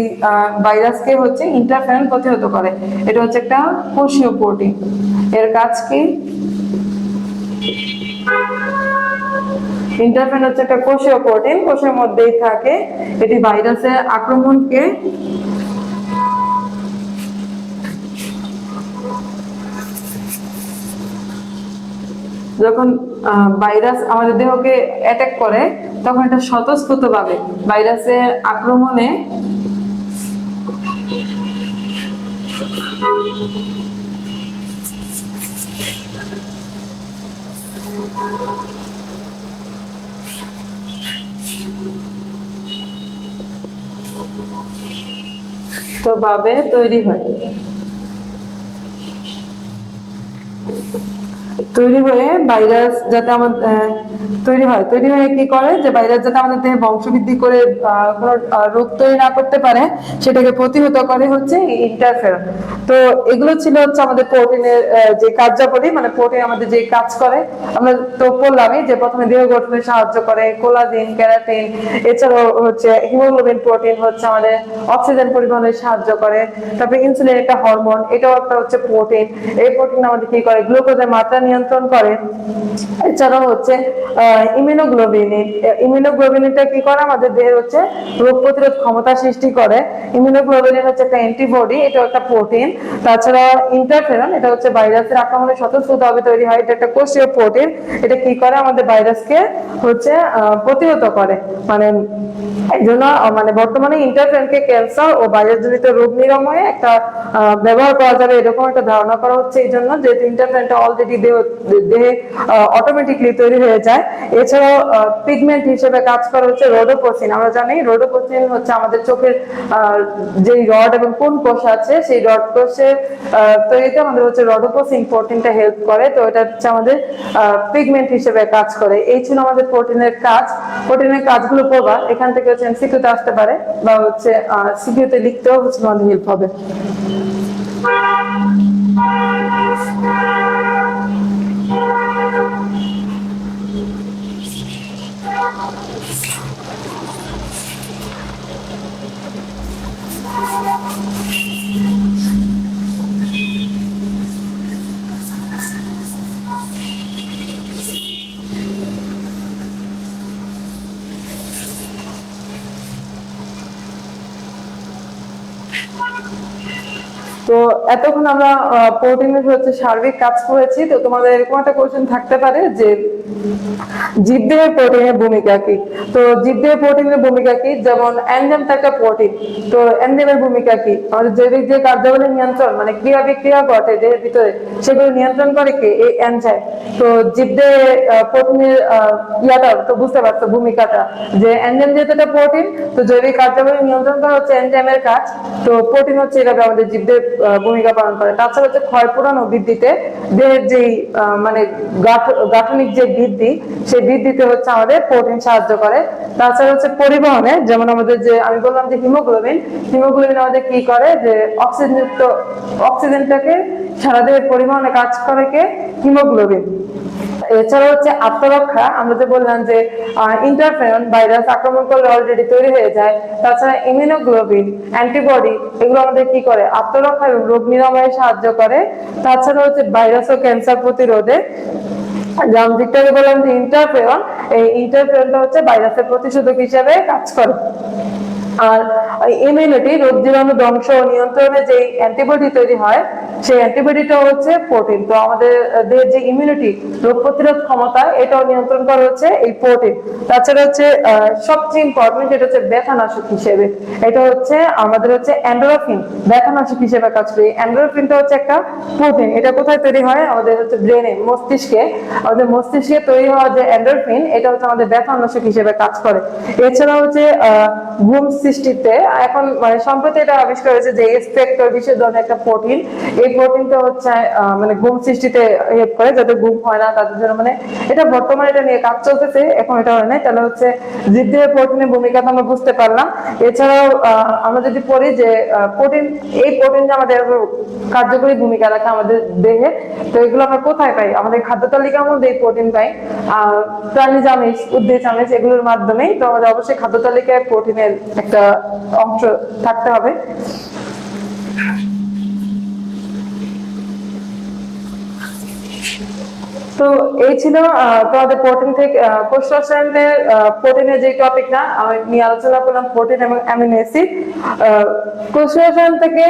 ভাইরাসকে হচ্ছে ইন্টারফেরন প্রতিহত করে। এটা হচ্ছে একটা কোষীয় প্রোটিন। এর কাজ কি? ইন্টারফেরন হচ্ছে একটা কোষীয় প্রোটিন, কোষের মধ্যেই থাকে। এটি ভাইরাসের আক্রমণকে যখন ভাইরাস আমাদের দেহকে অ্যাটাক করে, তখন এটা স্বতঃস্ফূর্তভাবে ভাইরাসের আক্রমণে ভাবে তৈরি হয়। তৈরি হয়ে ভাইরাস যাতে আমাদের তৈরি হয়ে কি করে, যে ভাইরাস যাতে আমাদের দেহে বংশবৃদ্ধি করে কোনো রোগ তৈরি না করতে পারে, সেটাকে প্রতিহত করে হচ্ছে ইন্টারফেরন। তো এগুলো ছিল হচ্ছে আমাদের প্রোটিনের যে কার্যাবলী, মানে প্রোটিন আমাদের যে কাজ করে। আমরা তো বললামই যে প্রথমে দেহ গঠনে সাহায্য করে কোলাজেন, ক্যারাটিন। এছাড়াও হচ্ছে হিমোগ্লোবিন প্রোটিন হচ্ছে আমাদের অক্সিজেন পরিবহনে সাহায্য করে। তারপরে ইনসুলিন একটা হরমোন, এটাও একটা হচ্ছে প্রোটিন। এই প্রোটিন আমাদের কি করে, গ্লুকোজের মাত্রা নিয়ন্ত্রণ করে। এছাড়াও হচ্ছে ইমিউনোগ্লোবিনটা কি করে, আমাদের দেহের হচ্ছে রোগ প্রতিরোধ ক্ষমতা সৃষ্টি করে। ইমিউনোগ্লোবিন হচ্ছে একটা অ্যান্টিবডি, এটা একটা প্রোটিন। তাছাড়া ইন্টারফেরন, এটা হচ্ছে ভাইরাসের আক্রমণে স্বতঃস্ফূর্তভাবে তৈরি হয়, এটা একটা কোষীয় প্রোটিন। এটা কি করে, আমাদের ভাইরাসকে হচ্ছে প্রতিহত করে। মানে এই জন্য মানে বর্তমানে ইন্টারফেরনকে ক্যান্সার ও ভাইরাসজনিত রোগ নিরাময়ে একটা ব্যবহার করা যাবে, এরকম একটা ধারণা করা হচ্ছে। এই জন্য যেহেতু ইন্টারফেরনটা অলরেডি দেহে অটোমেটিকলি তৈরি হয়ে যায়। এছাড়াও পিগমেন্ট হিসেবে কাজ করে হচ্ছে রোডোপসিন। আমরা জানি রোডোপসিন হচ্ছে আমাদের চোখের যে রড এবং কোন কোষ আছে, সেই রড কোষের তৈরিতে আমাদের হচ্ছে রোডোপসিন প্রোটিনটা হেল্প করে। তো এটা হচ্ছে আমাদের পিগমেন্ট হিসেবে কাজ করে। এই ছিল আমাদের প্রোটিনের কাজ। প্রোটিনের কাজগুলো পড়বা, এখান থেকে হচ্ছে এমসিকিউতে আসতে পারে, বা হচ্ছে সিকিউতে লিখতেও হচ্ছে আমাদের হেল্প হবে। তো এতক্ষণ আমরা প্রোটিনের হচ্ছে সার্বিক কাজ করেছি। তো তোমাদের এরকম একটা কোশ্চেন থাকতে পারে যে জীবদেহে প্রোটিনের ভূমিকা কি। তো জীবদেহে প্রোটিনের ভূমিকা কি, যেমন এনজাইম একটা প্রোটিন। তো এনজাইমের ভূমিকা কি, আমাদের জৈবিক যে কার্যাবলী নিয়ন্ত্রণ, মানে ক্রিয়া বিক্রিয়া ঘটে দেহের ভিতরে, সেগুলো নিয়ন্ত্রণ করে কি, এই এনজাইম। তো জীবদেহে প্রোটিনের ইয়াটা তো বুঝতে পারছো ভূমিকাটা, যে এনজাইম যেহেতু একটা প্রোটিন, তো জৈবিক কার্যাবলী নিয়ন্ত্রণ করা হচ্ছে এনজাইমের কাজ। তো প্রোটিন হচ্ছে এভাবে আমাদের জীবদের ভূমিকা পালন করে। তাছাড়া হচ্ছে ক্ষয়পূরণ ও বৃদ্ধিতে, দেহের যেই মানে গাঠনিক যে বৃদ্ধি, সেই বৃদ্ধিতে হচ্ছে আমাদের প্রোটিন সাহায্য করে। তাছাড়া হচ্ছে পরিবহনে, যেমন আমাদের যে আমি বললাম যে হিমোগ্লোবিন আমাদের কি করে, যে অক্সিজেনটাকে সারা দেহের পরিবহনে কাজ করে কে, হিমোগ্লোবিন। এছাড়া হচ্ছে আত্মরক্ষা, আমরা যে বললাম যে ইন্টারফেরন ভাইরাস আক্রমণ করলে অলরেডি তৈরি হয়ে যায়। তাছাড়া ইমিউনোগ্লোবিন, অ্যান্টিবডি, এগুলো আমাদের কি করে, আত্মরক্ষা এবং রোগ নিরাময়ে সাহায্য করে। তাছাড়া হচ্ছে ভাইরাস ও ক্যান্সার প্রতিরোধে, যেমন ভিক্টরি বললাম যে ইন্টারফেরন, এই ইন্টারফেরনটা হচ্ছে ভাইরাসের প্রতিষেধক হিসেবে কাজ করে। আর ইমিউনিটি, রোগ জীবাণু ধ্বংস ও নিয়ন্ত্রণে যে অ্যান্টিবডি তৈরি হয়, সেই অ্যান্টিবডিটা হচ্ছে প্রোটিন। তো আমাদের দেহের যে ইমিউনিটি, রোগ প্রতিরোধ ক্ষমতা, এটাও নিয়ন্ত্রণ করা হচ্ছে এই প্রোটিন। তাছাড়া হচ্ছে সবচেয়ে ইম্পর্টেন্ট, যেটা হচ্ছে ব্যথানাশক হিসেবে, এটা হচ্ছে আমাদের হচ্ছে এন্ডোরফিন, ব্যথানাশক হিসেবে কাজ করে। এন্ডোরফিনটা হচ্ছে একটা প্রোটিন। এটা কোথায় তৈরি হয়, আমাদের হচ্ছে ব্রেনে, মস্তিষ্কে। আমাদের মস্তিষ্কে তৈরি হওয়া যে এন্ডোরফিন, এটা হচ্ছে আমাদের ব্যথানাশক হিসেবে কাজ করে। এছাড়া হচ্ছে ঘুম সৃষ্টিতে এখন মানে সম্প্রতি এটা আবিষ্কার হয়েছে যে এস ফ্যাক্টর বিশেষ ধরনের একটা প্রোটিন। এই প্রোটিনটা হচ্ছে মানে ঘুম সৃষ্টিতে হেল্প করে, যাদের ঘুম হয় না তাদের জন্য, মানে এটা বর্তমানে এটা নিয়ে কাজ চলতেছে, এখন এটা হয় নাই। তাহলে হচ্ছে জীবদেহে প্রোটিনের ভূমিকা তো আমরা বুঝতে পারলাম। এছাড়াও আমরা যদি পড়ি যে প্রোটিন, এই প্রোটিন যে আমাদের কার্যকরী ভূমিকা রাখে আমাদের দেহে, তো এগুলো আমরা কোথায় পাই? আমাদের খাদ্য তালিকার মধ্যে এই প্রোটিন পাই প্রাণীজ আমিষ, উদ্ভিজ আমিষ, এগুলোর মাধ্যমেই। তো আমাদের অবশ্যই খাদ্য তালিকায় প্রোটিনের একটা অংশ থাকতে হবে। তো এই ছিল তোমাদের প্রোটিন থেকে কোষ রসায়নের প্রোটিনের যে টপিকটা আমি নিয়ে আলোচনা করলাম, প্রোটিন এবং অ্যামিনো অ্যাসিড। কোষ রসায়ন থেকে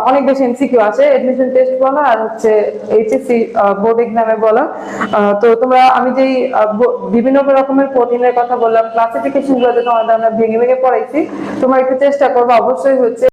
অনেক বেশি এমসিকিউ আছে, এডমিশন টেস্ট বলো আর হচ্ছে এইচএসসি বোর্ড এক্সামে বলো। তো তোমরা, আমি যেই বিভিন্ন রকমের প্রোটিনের কথা বললাম, ক্লাসিফিকেশন গুলো তোমাদের আমরা ভেঙে ভেঙে পড়াইছি, তোমরা একটু চেষ্টা করবো অবশ্যই হচ্ছে